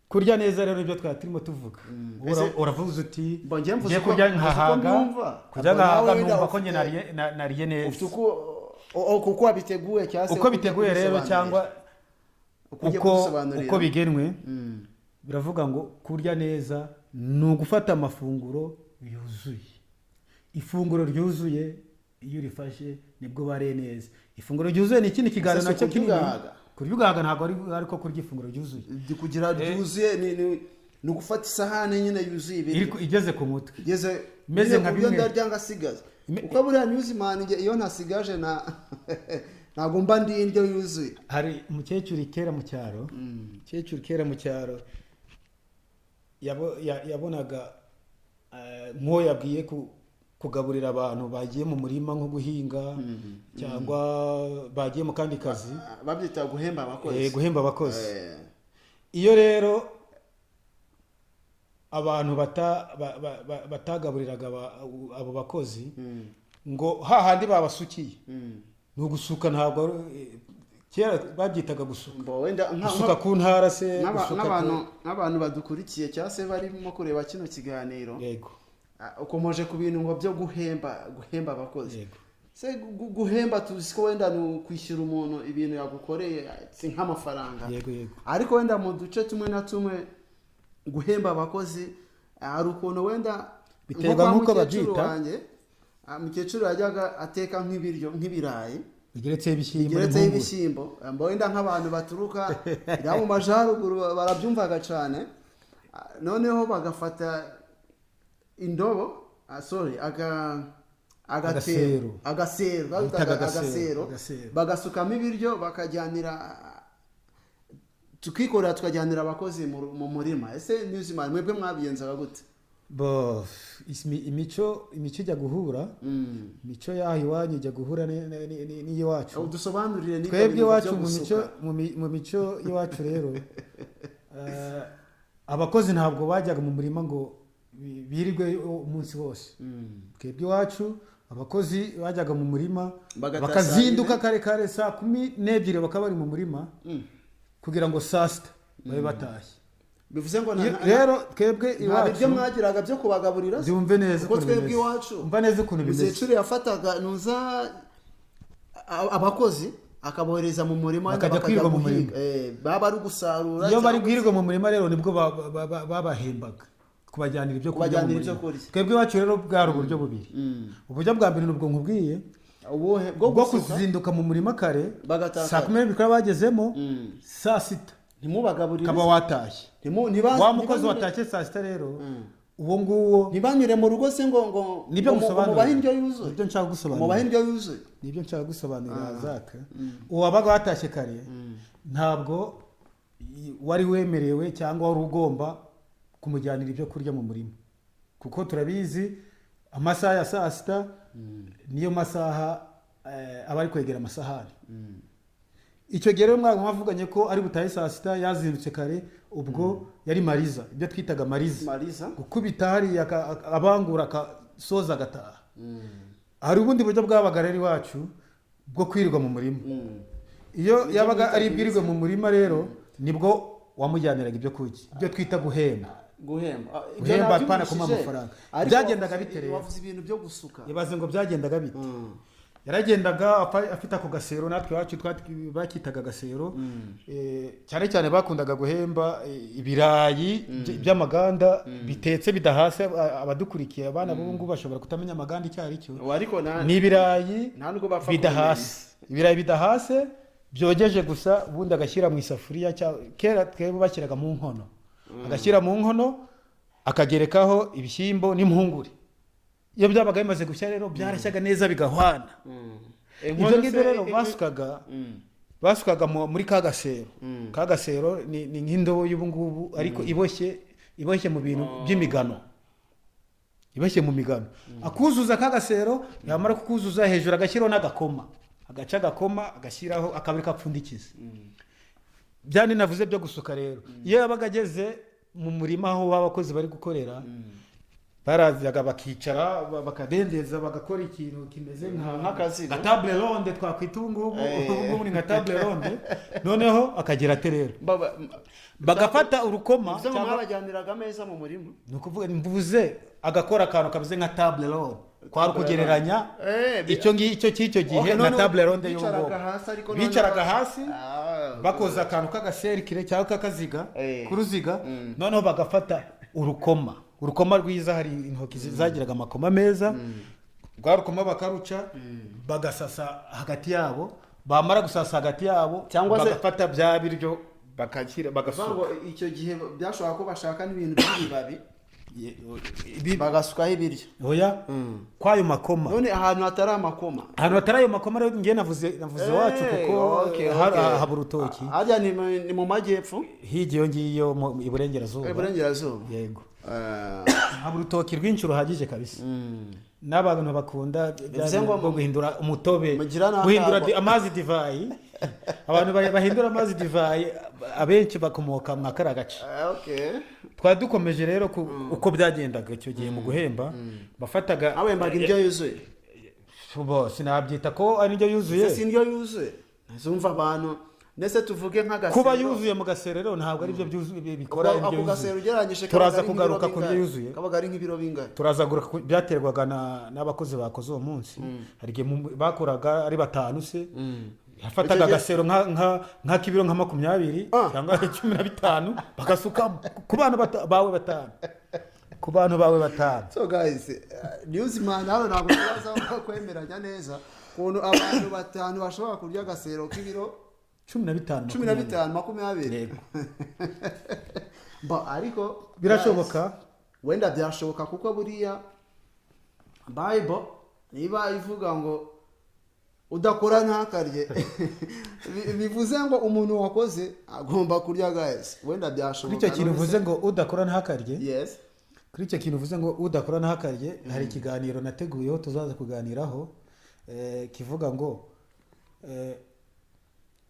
Kurya neza rero nibyo twari turimo tuvuga. Uravuze uti ngiye kurya nkahaga, numva ko njye nariye neza. Kuko wabiteguye cyangwa uko biteguye rero cyangwa uko bigenwe. Biravuga ngo kurya neza ni ugufata amafunguro yuzuye. Ifunguro ryuzuye iyo urifashe nibwo bare neza. Ifunguro ryuzuye ni ikindi kiganiro nacyo kinini. Kurya ugahaga ntabwo ari ko kurya ifunguro ryuzuye. Kugira ryuzuye ni ugufata isahani nyine yuzuye ibiryo igeze ku mutwe. Meze nka bimwe ndarya ngasigaza. Uko buriya Newsman iyo ntasigaje ntabwo mba ndi indyo yuzuye. Hari umukecuru kera mu cyaro yabonaga nko yabwiye kugaburira abantu bagiye mu murima nko guhinga cyangwa bagiye mu kandi kazi. Babyita guhemba abakozi. Guhemba abakozi. Iyo rero abantu batagaburiraga abo bakozi ngo hahandi babasukiye. Ni ugusuka ntabwo kera babyitaga gusuka. Gusuka ku ntara se nk'abantu badukurikiye cyangwa se barimo kureba kino kiganiro. Yego. Ukomeje ku bintu ngo byo guhemba abakozi. Se guhemba tuzi ko wenda ni ukwishyura umuntu ibintu yagukoreye si nk'amafaranga. Yego. Ariko wenda mu duce tumwe na tumwe guhemba abakozi hari ukuntu wenda biterwa nk'uko babyita. Mukecuru yajyaga ateka nk'ibirayi bigeretse ibishyimbo. Wenda nk'abantu baturuka mu majyaruguru barabyumvaga cyane. Noneho bagafata indobo agasero bagasukamo ibiryo bakajyanira tukajyanira abakozi mu murima. Ese Newsman mwebwe mwabigenzaga gute? Imico ijya guhura. Imico yaho iwanyu ijya guhura n'iyiwacu. Dusobanurire niba twebwe iwacu mu mico y'iwacu rero abakozi ntabwo bajyaga mu murima ngo birirwe umunsi wose. Twebwe iwacu abakozi bajyaga mu murima bakazinduka kare saa 12 bakaba bari mu murima kugira ngo saa 6 babe batashye. Bivuze ngo rero twebwe iwacu ibyo mwagiraga byo kubagaburira. Zumve neza ko twebwe iwacu umva neza ukuntu bimeze. Muzecuru yafataga abakozi akabohereza mu murima bakajya kwirirwa mu murima. Baba ari gusarura. Iyo bari kwirirwa mu murima rero nibwo babahembaga kubajyanira ibyo kurya. Twebwe iwacu rero bwari uburyo bubiri. Uburyo bwa mbere nubwo nkubwiye bwo kuzinduka mu murima kare saa 12 bikaba bagezemo saa 6 ntimubagaburire kaba watashye. Wa mukozi watashye saa 6 rero uwo nguwo ntibanyure mu rugo se ngo nibyo musobanura. Indyo yuzuye. Nibyo nshaka gusobanura. Mubahe indyo yuzuye. Nibyo nshaka gusobanurira zaka. Uwabaga watashye kare ntabwo wari wemerewe cyangwa wari ugomba kumujyanira ibyo kurya mu murima, kuko turabizi amasaha ya saa 6 niyo masaha abari kwegera amasahani. Icyo gihe rero mwavuganye ko ari butaye saa 6 yazindutse kare, ubwo yari mariza, ibyo twitaga mariza gukubita hari abangura akasoza agataha. Hari ubundi buryo bwabaga rero iwacu bwo kwirirwa mu murima. iyo yabaga ari ibwirirwe mu murima rero nibwo wamujyaniraga ibyo kurya ibyo twita guhemba apana kuma amafaranga byagendaga bite rero wavuze ibintu byo gusuka yabaze ngo byagendaga bite yaragendaga afite ako gasero natwe wacu bakitaga agasero cyane cyane bakundaga guhemba ibirayi by'amaganda bitetse bidahase abadukurikiye abana b'ubu ngubu bashobora kutamenya amaganda icyo ari cyo ni ibirayi bidahase ibirayi bidahase byogeje gusa ubundi agashyira mu isafuriya kera twebwe bashyiraga mu nkono agashyira mu nkono akagerekaho ibishyimbo n'impungure iyo byabaga bimaze gushya rero byarashyaga neza bigahwana ibyo ngibyo rero basukaga muri ka gasero ni nk'indobo y'ubu ngubu ariko iboshye mu bintu by'imigano iboshye mu migano akuzuza ka gasero yamara kukuzuza hejuru agashyiraho n'agakoma agaca agakoma agashyiraho akabiri kapfundikiza byandi navuze byo gusuka rero iyo yabaga ageze mu murima aho abakozi bari gukorera barazaga bakicara bakadendeza bagakora ikintu kimeze nka table ronde twakwita ubu ngubu ni nka table ronde noneho akagera aterera bagafata urukoma cyangwa bajyaniraga ameza mu murima ni ukuvuga mvuze agakora akantu kameze nka table ronde kwari kugereranya icyo cy'icyo gihe na table ronde y'ubwoko bicaraga hasi bakoza akantu k'agaserikire cyangwa k'akaziga k'uruziga noneho bagafata urukoma rwiza hari intoki zagiraga amakoma meza rwa rukoma bakaruca bagasasa hagati yabo bamara gusasa hagati yabo bagafata bya biryo bagasuka icyo gihe byashobora ko bashaka n'ibintu by'ibibabi bagasukaho ibiryo oya kwayo makoma none ahantu hatari ayo makoma rero ngiye navuze wacu kuko haba urutoki harya ni mu majyepfo higiyo ngiyo iburengerazuba yego haba urutoki rwinshi ruhagije kabisa n'abantu bakunda bwo guhindura umutobe guhindura amazi divayi abantu bahindura amazi divayi abenshi bakomoka mu akara gace twari dukomeje rero uko byagendaga icyo gihe mu guhemba bafataga abembaga indyo yuzuye sinabyita ko ari indyo yuzuye si indyo yuzuye zumva abantu nese tuvuge nk'agasero kuba yuzuye mu gaserero ntabwo ari byo bikora indyo yuzuye ako gasero ugereranyije turaza kugaruka ku byo yuzuye kabaga ari nk'ibiro bingahe turaza kugaruka byaterwaga n'abakozi bakoze uwo munsi hari igihe bakoraga ari 5 se hafataga agasero nk'akibiro nka 20 cyangwa 15 bagasuka ku bana bawe 5 ku bantu bawe 5 so guys newsman hano ntabwo turaza kwemeranya neza ukuntu abantu 5 bashobora kurya agasero k'ibiro 15 20 ariko birashoboka wenda byashoboka kuko buriya Bible niba ivuga ngo udakora ntakarye bivuze ngo umuntu wakoze agomba kurya guys wenda byashoboka kuri icyo kintu uvuze ngo udakora ntakarye yes kuri icyo kintu uvuze ngo udakora ntakarye hari ikiganiro nateguyeho tuzaza kuganiraho kivuga ngo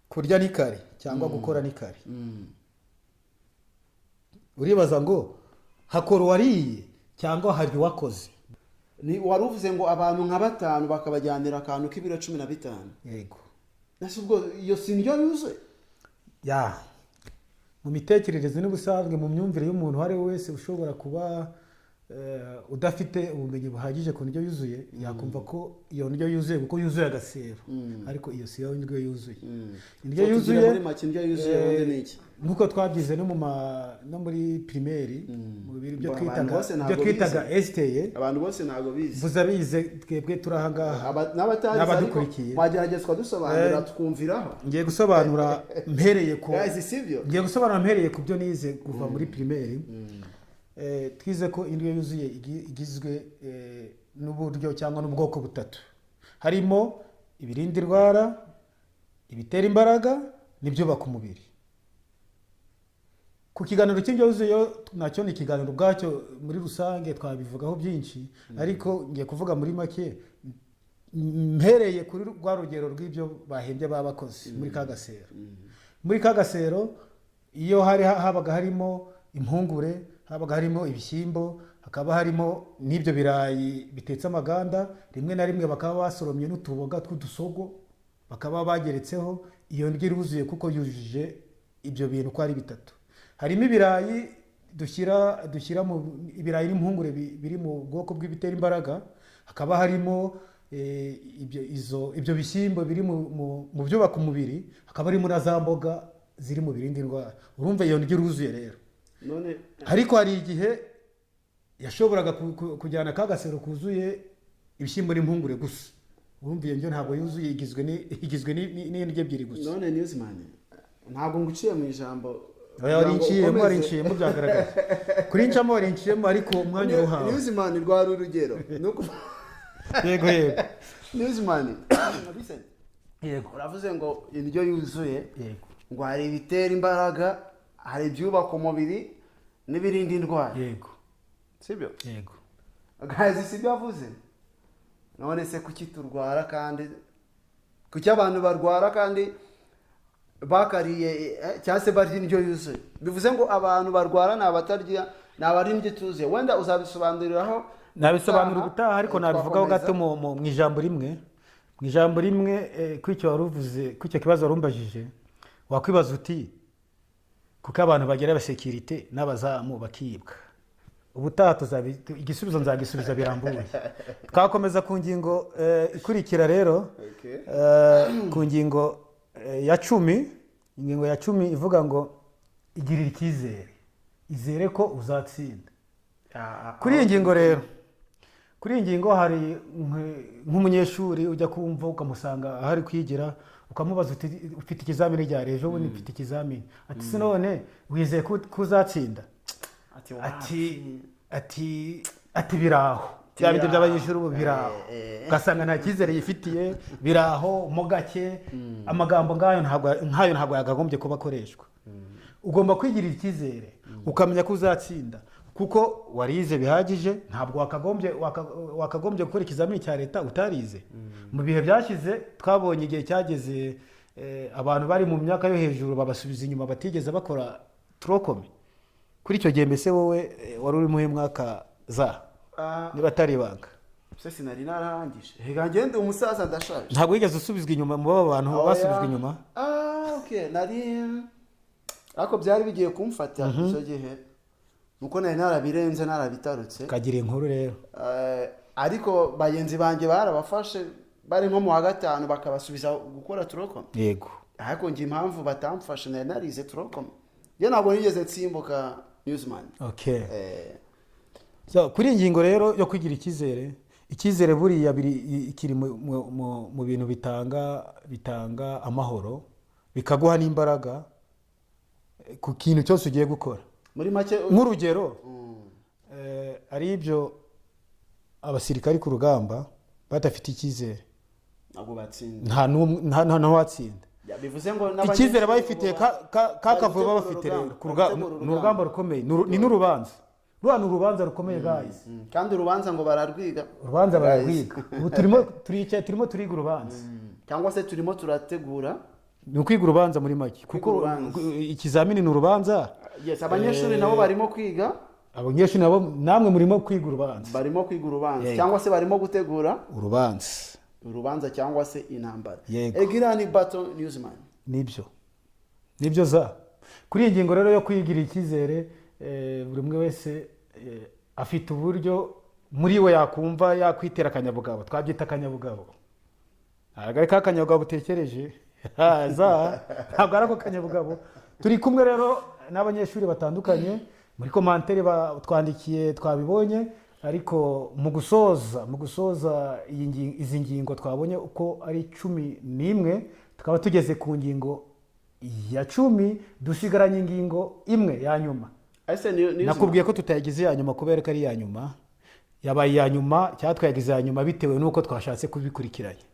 kurya ni kare cyangwa gukora ni kare uribaza ngo hakora uwariye cyangwa hari uwakoze wari uvuze ngo abantu nka 5 bakabajyanira akantu k'ibiro 15 yego nasi ubwo iyo si indyo yuzuye mu mitekerereze n'ubusanzwe mu myumvire y'umuntu hari wese ushobora kuba udafite ubumenyi buhagije ku ndyo yuzuye yakumva ko iyo ndyo yuzuye kuko yuzuye agasero ariko iyo si yo ndyo yuzuye indyo yuzuye muri make indyo yuzuye ubundi ni iki nkuko twabyize no muri primaire mu biro byo twitaga STE abantu bose ntago bize vuza bize twebwe turahangaha n'abadukurikiye bageragezwa dusobanura twumviraho ngiye gusobanura mpereye ko sivyo ngiye gusobanura mpereye ku byo nize kuva muri primaire twize ko indyo yuzuye igizwe n'uburyo cyangwa n'ubwoko butatu harimo ibirinda indwara ibitera imbaraga n'ibyubaka umubiri ku kiganiro cy'indyo yuzuye nacyo ni ikiganiro ubwacyo muri rusange twabivugaho byinshi ariko ngiye kuvuga muri make mpereye kuri rwa rugero rw'ibyo bahembye babakozi muri ka gasero iyo habaga harimo impungure habaga harimo ibishyimbo hakaba harimo n'ibyo birayi bitetse amaganda rimwe na rimwe bakaba basoromye n'utuboga tw'udusogo bakaba bageretseho iyo ndyo iruzuye kuko yujuje ibyo bintu uko ari bitatu. Harimo ibirayi dushyira mu ibirayi n'impungure biri mu bwoko bw'ibitera imbaraga, hakaba harimo ibyo bishyimbo biri mu byubaka umubiri, hakaba harimo na za mboga ziri mu birinda indwara. Urumva iyo ndyo iruzuye rero. Ariko hari igihe yashoboraga kujyana kagasero kuzuye ibishyimbo n'impungure gusa. Urumva iyo ndyo ntabwo yuzuye, igizwe n'indyo ebyiri gusa. None Newsman, ntabwo nguciye mu ijambo. Warinciyemo byagaragaye. Kuri ncamo warinciyemo ariko umwanya uruhawe. Newsman rwari urugero. Yego. Newsman, yego. Uravuze ngo indyo yuzuye, yego. Ngo hari ibitera imbaraga, hari ibyubaka umubiri n'ibirinda indwara. Yego. Sibyo? Yego. Guys, sibyo avuze. None se kuki turwara kandi kuki abantu barwara kandi bakariye cyangwa se barya indyo yuzuye? Bivuze ngo abantu barwara ni abatarya, ni abarya indyo ituzuye. Wenda uzabisobanuriraho. Nabisobanura ubutaha, ariko nabivugaho gato mu ijambo rimwe. Mu ijambo rimwe kw'icyo waruvuze, kw'icyo kibazo warumbajije, wakwibaza uti kuko abantu bagira abasekirite n'abazamu bakibwa. Ubutaha igisubizo nzagisubiza birambuye. Twakomeza ku ngingo ikurikira rero. Ku ngingo ya 10, ingingo ya 10 ivuga ngo igirira icyizere, izere ko uzatsinda. Kuri iyi ngingo rero, kuri iyi ngingo hari nk'umunyeshuri ujya kumva ukamusanga ahari kwigira, ukamubaza uti ufite ikizamini ryari? Ejo bundi mfite ikizamini. Ati se none wizeye ko uzatsinda? Ati biraho. Bya bindi by'abanyeshuri ubu biraho. Ugasanga nta cyizere yifitiye, biraho mo gake. Amagambo nkayo ntabwo yagagombye kuba akoreshwa. Ugomba kwigirira icyizere, ukamenya ko uzatsinda, kuko warize bihagije. Ntabwo wakagombye gukora ikizamini cya leta utarize. Mu bihe byashize twabonye igihe cyageze abantu bari mu myaka yo hejuru babasubiza inyuma, batigeze bakora trokome. Kuri icyo gihe mbese wowe wari uri muhe mwaka niba atari ibanga? Se sinari narangije. Hega ngende umusaza ndashaje. Ntabwo wigeze usubizwa inyuma mu bantu basubizwa inyuma? Okay, nari ako byari bigiye kumfata icyo gihe. Nuko nari narabirenze, narabitarutse. Kagira inkuru rero. Ariko bagenzi banjye barabafashe bari nko mu wa 5 bakabasubiza gukora trokome. Yego. Ariko ngi impamvu batamfashe nari narize trokome. Ye ntabwo nigeze nsimbuka Newsman. Okay. So kuri ingingo rero yo kugira icyizere buriya kiri mu bintu bitanga amahoro, bikaguha n'imbaraga ku kintu cyose ugiye gukora. Muri make nk'urugero ari ibyo abasirikari ku rugamba badafite icyizere, ntabwo batsinda. nta n'uwatsinda. Bivuze ngo icyizere bayifitiye kakavuye baba bafite rero ku rugamba rukomeye, ni n'urubanza. Ni urubanza rukomeye guys. Kandi urubanza ngo bararwiga. Urubanza bararwiga. Ubu turimo turiga urubanza. Cyangwa se turimo turategura. Ni ukwiga urubanza muri make. Kuko ikizamini ni urubanza. Yes, abanyeshuri nabo barimo kwiga. Abanyeshuri nabo namwe murimo kwiga urubanza. Barimo kwiga urubanza cyangwa se barimo gutegura urubanza cyangwa se intambara. Egirani battle Newsman. Nibyo za. Kuri iyi ngingo rero yo kwigira icyizere, buri umwe wese afite uburyo muri we yakumva yakwitera akanyabugabo. Twabyita akanyabugabo. Agari ka kanyabugabo utekereje ntabwo ari ako kanyabugabo. Turi kumwe rero n'abanyeshuri batandukanye muri commentaire twandikiye, twabibonye. Ariko mu gusoza izi ngingo twabonye uko ari 11, tukaba tugeze ku ngingo ya 10, dusigaranye ingingo imwe ya nyuma. Nakubwiye ko tutayigize ya nyuma kubera ko ari ya nyuma, yabaye ya nyuma cyangwa twayigize ya nyuma bitewe n'uko twashatse kubikurikiranya.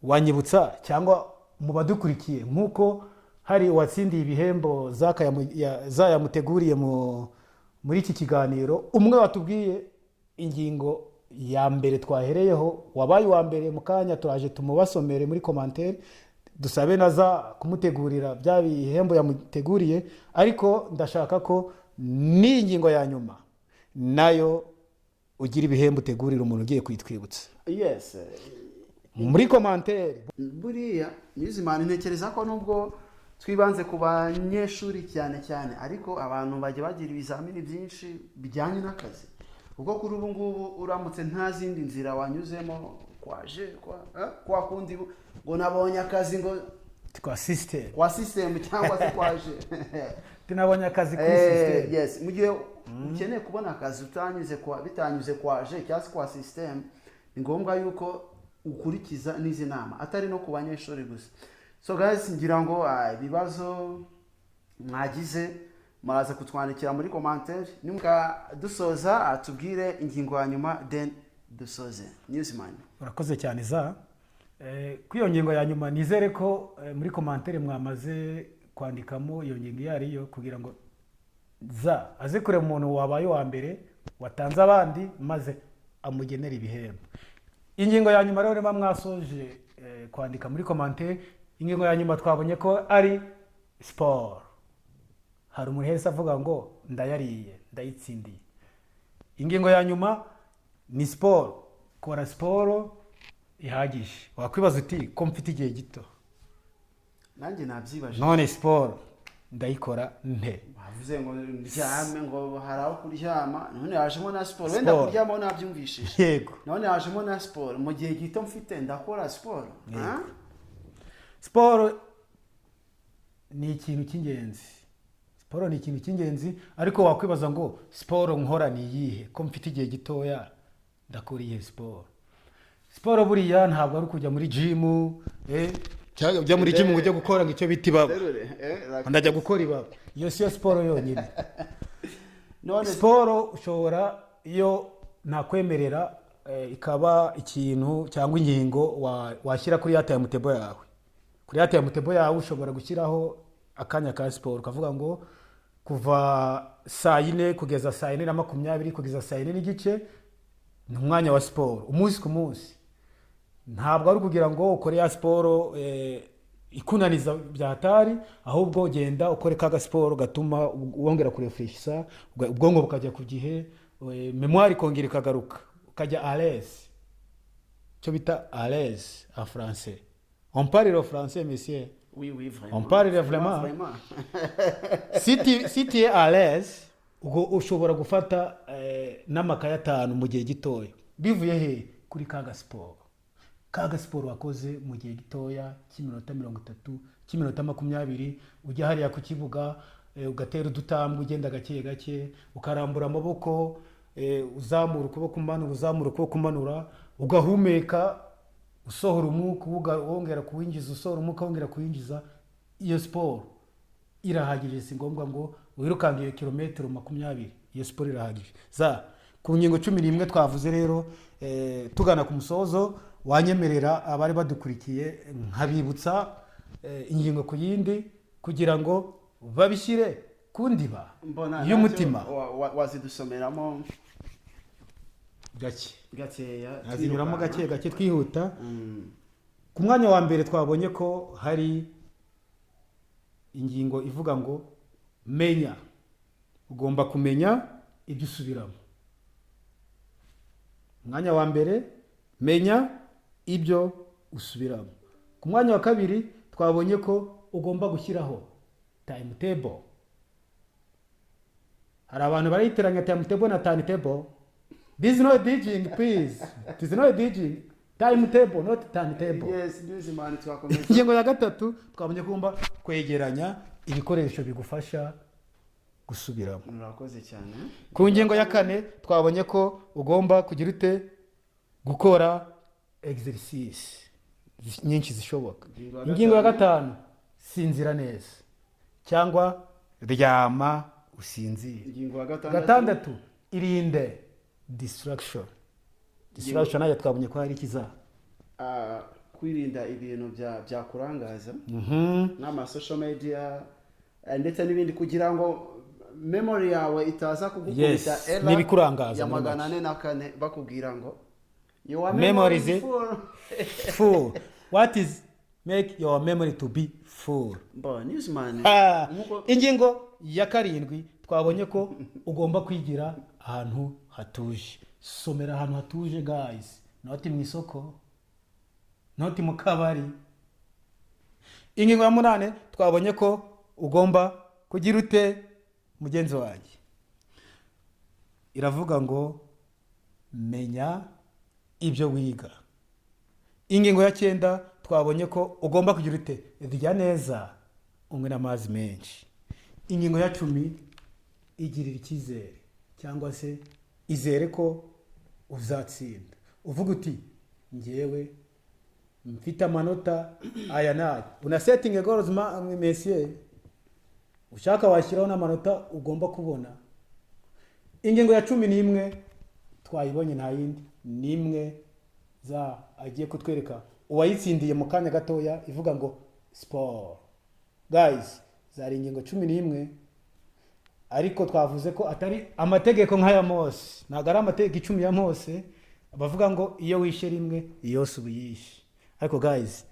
Wanyibutsa cyangwa mu badukurikiye nk'uko hari uwatsindiye ibihembo yamuteguriye muri iki kiganiro, umwe watubwiye ingingo ya mbere twahereyeho, wabaye wa mbere mu kanya turaje tumubasomere muri commentaire, dusabe naza kumutegurira bya bihembo yamuteguriye. Ariko ndashaka ko ni ingingo ya nyuma nayo ugira ibihembo utegurira umuntu ugiye kwitwibutsa. Yes. muri commentaire. Buriya Newsman ntekereza ko nubwo twibanze ku banyeshuri cyane cyane ariko abantu bajya bagira ibizamini byinshi bijyanye n'akazi, ubwo kuri ubu ngubu uramutse nta zindi nzira wanyuzemo kwa kundi ngo nabonye akazi ngo kwa system cyangwa se kwaje tunabonye akazi kuri system. Yes, mu gihe ukeneye kubona akazi bitanyuze kwaje cyangwa se kwa system, ni ngombwa yuko ukurikiza n'izi nama, atari no ku banyeshuri gusa. So guys, ngira ngo ibibazo mwagize muraza kutwandikira muri commentaire, nimuka dusoza atubwire ingingo ya nyuma then dusoze. Newsman, urakoze cyane za kwiyo ngingo ya nyuma. Nizere ko muri commentaire mwamaze kwandikamo iyo ngingo yariyo, kugira ngo za aze kureba umuntu wabaye wa mbere watanze abandi maze amugenera ibihembo. Ingingo ya nyuma rero niba mwasoje kwandika muri commentaire, ingingo ya nyuma twabonye ko ari sport. Hari umuntu hese avuga ngo ndayariye ndayitsindiye. Ingingo ya nyuma ni sport. Kora sport ihagije. Wakwibaza uti ko mfite igihe gito, nanjye nabyibaje, none sport ndayikora nte? bavuze ngo ndyame, ngo haraho kuryama, none hajemo na sport. Wenda kuryama nabyumvishije, yego, none hajemo na sport. Mu gihe gito mfite ndakora sport. Sport ni ikintu cy'ingenzi. Sport ni ikintu cy'ingenzi, ariko wakwibaza ngo sport nkora ni iyihe ko mfite igihe gitoya ndakora iyihe sport? Sport buriya ntabwo ari kujya muri gym cyangwa ujya muri gym ujya gukora ngo icyo biti baba ndajya gukora ibaba. Iyo siyo sport yonyine. None sport ushobora iyo nakwemerera ikaba ikintu cyangwa ingingo washyira kuri ya timetable yawe. Kuri ya timetable yawe ushobora gushyiraho akanya ka sport, ukavuga ngo kuva saa 4 kugeza saa 4:20 kugeza saa 4:30 ni umwanya wa sport umunsi ku munsi. Ntabwo ari kugira ngo ukore ya sport ikunaniza byatari, ahubwo ugenda ukore kaga sport gatuma wongera kurefresha ubwongo bukajya ku gihe, memoire kongera ikagaruka, ukajya à l'aise. Cyo bita à l'aise en français. On parle le français, monsieur? Oui, vraiment. On parle vraiment. Si tu es à l'aise, ushobora gufata n'amakaye 5 mu gihe gitoya. Bivuye he? Kuri kaga sport. Kaga sport wakoze mu gihe gitoya cy'iminota 30, cy'iminota 20, ujya hariya ku kibuga, ugatera udutambwe ugenda gake gake, ukarambura amaboko, uzamura ukuboko umanura, uzamura ukuboko umanura, ugahumeka, usohora umwuka wongera kuwinjiza, usohora umwuka wongera kuwinjiza. Iyo sport irahagije, si ngombwa ngo wirukanga iyo kilometero 20. Iyo sport irahagije. Za ku ngingo 11 twavuze rero, tugana ku musozo, wanyemerera abari badukurikiye nkabibutsa ingingo ku yindi kugira ngo babishyire kundiba y'umutima. Wazidusomeramo gakeya, azinyuramo gake twihuta. Ku mwanya wa mbere twabonye ko hari ingingo ivuga ngo menya. Ugomba kumenya ibyo usubiramo. Mwanya wa mbere, menya ibyo usubiramo. Ku mwanya wa kabiri twabonye ko ugomba gushyiraho timetable. Hari abantu barayiteranya timetable na timetable. This is not DJing, please. This is not DJing. Timetable, not timetable. Yes, Newsman, twakomeza. Ingingo ya gatatu twabonye ko ugomba kwegeranya ibikoresho bigufasha gusubiramo. Murakoze cyane. Ku ngingo ya 4 twabonye ko ugomba kugira ute gukora exercise nyinshi zishoboka. Ingingo ya 5 sinzira neza cyangwa ryama usinzire. Ingingo ya 6 irinde distraction. Distraction nayo twabonye ko hari ikiza kwirinda ibintu bya kurangaza n'ama social media ndetse n'ibindi, kugira ngo memory yawe itaza kugukubita error n'ibikurangaza ya 404 bakubwira ngo your memory is full. What is make your memory to be full? Newsman, ingingo ya 7 twabonye ko ugomba kwigira ahantu hatuje. Somera ahantu hatuje guys, not mu isoko, noti mu kabari. Ingingo ya 8 twabonye ko ugomba kugira ute mugenzi wanjye, iravuga ngo menya ibyo wiga. Ingingo ya 9 twabonye ko ugomba kugira ute rya neza unywe n'amazi menshi. Ingingo ya 10 igirira icyizere cyangwa se izere ko uzatsinda, uvuga uti ngewe mfite amanota aya n'aya. Una setting goals messieurs, ushaka washyiraho n'amanota ugomba kubona. Ingingo ya 11 twayibonye nta yindi nimwe za agiye kutwereka uwayitsindiye mu kanya gatoya ivuga ngo sport. Guys, zari ingingo 11 ariko twavuze ko atari amategeko nk'aya Mose, ntabwo ari amategeko 10 ya Mose bavuga ngo iyo wishe rimwe yose ubuyishe. Ariko guys,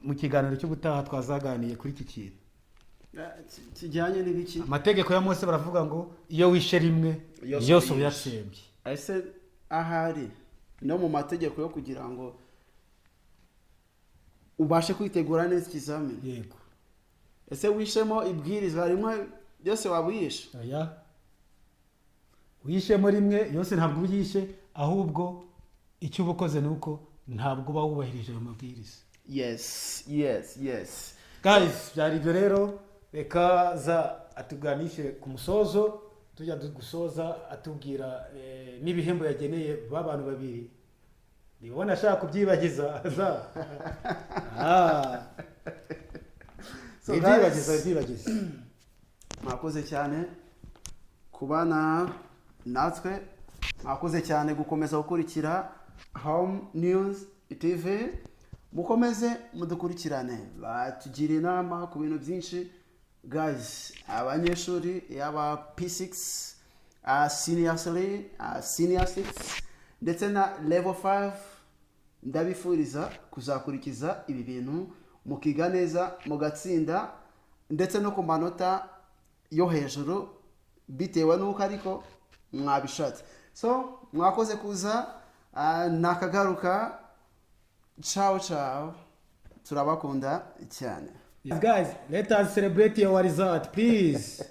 mu kiganiro cy'ubutaha twazaganiye kuri iki kintu kijyanye n'ibiki. Amategeko ya Mose baravuga ngo iyo wishe rimwe yose uyatsembye. Ese ahari no mu mategeko yo kugira ngo ubashe kwitegura neza ikizamini. Yego. Ese wishemo ibwirizwa rimwe byose wabuyishe? Oya. Wishemo rimwe yose ntabwo uyishe, ahubwo icyo ubukoze nuko ntabwo bawubahirije ayo mabwiriza. Yes. Guys, byari ibyo rero, reka za atuganishe ku musozo, tujya gusoza atubwira n'ibihembo yageneye b'abantu babiri. Nibona ashaka kubyibagiza za so ibyibagiza. Mwakoze cyane kubana natwe, mwakoze cyane gukomeza gukurikira Home News TV. Mukomeze mudukurikirane, batugira inama ku bintu byinshi. Guys, abanyeshuri yaba P6, senior 3, senior 6 ndetse na level 5, ndabifuriza kuzakurikiza ibi bintu mukiga neza mugatsinda ndetse no ku manota yo hejuru bitewe nuko ariko mwabishatse. So mwakoze kuza, nakagaruka. Ciao. Turabakunda cyane. Guys, let us celebrate your result, please.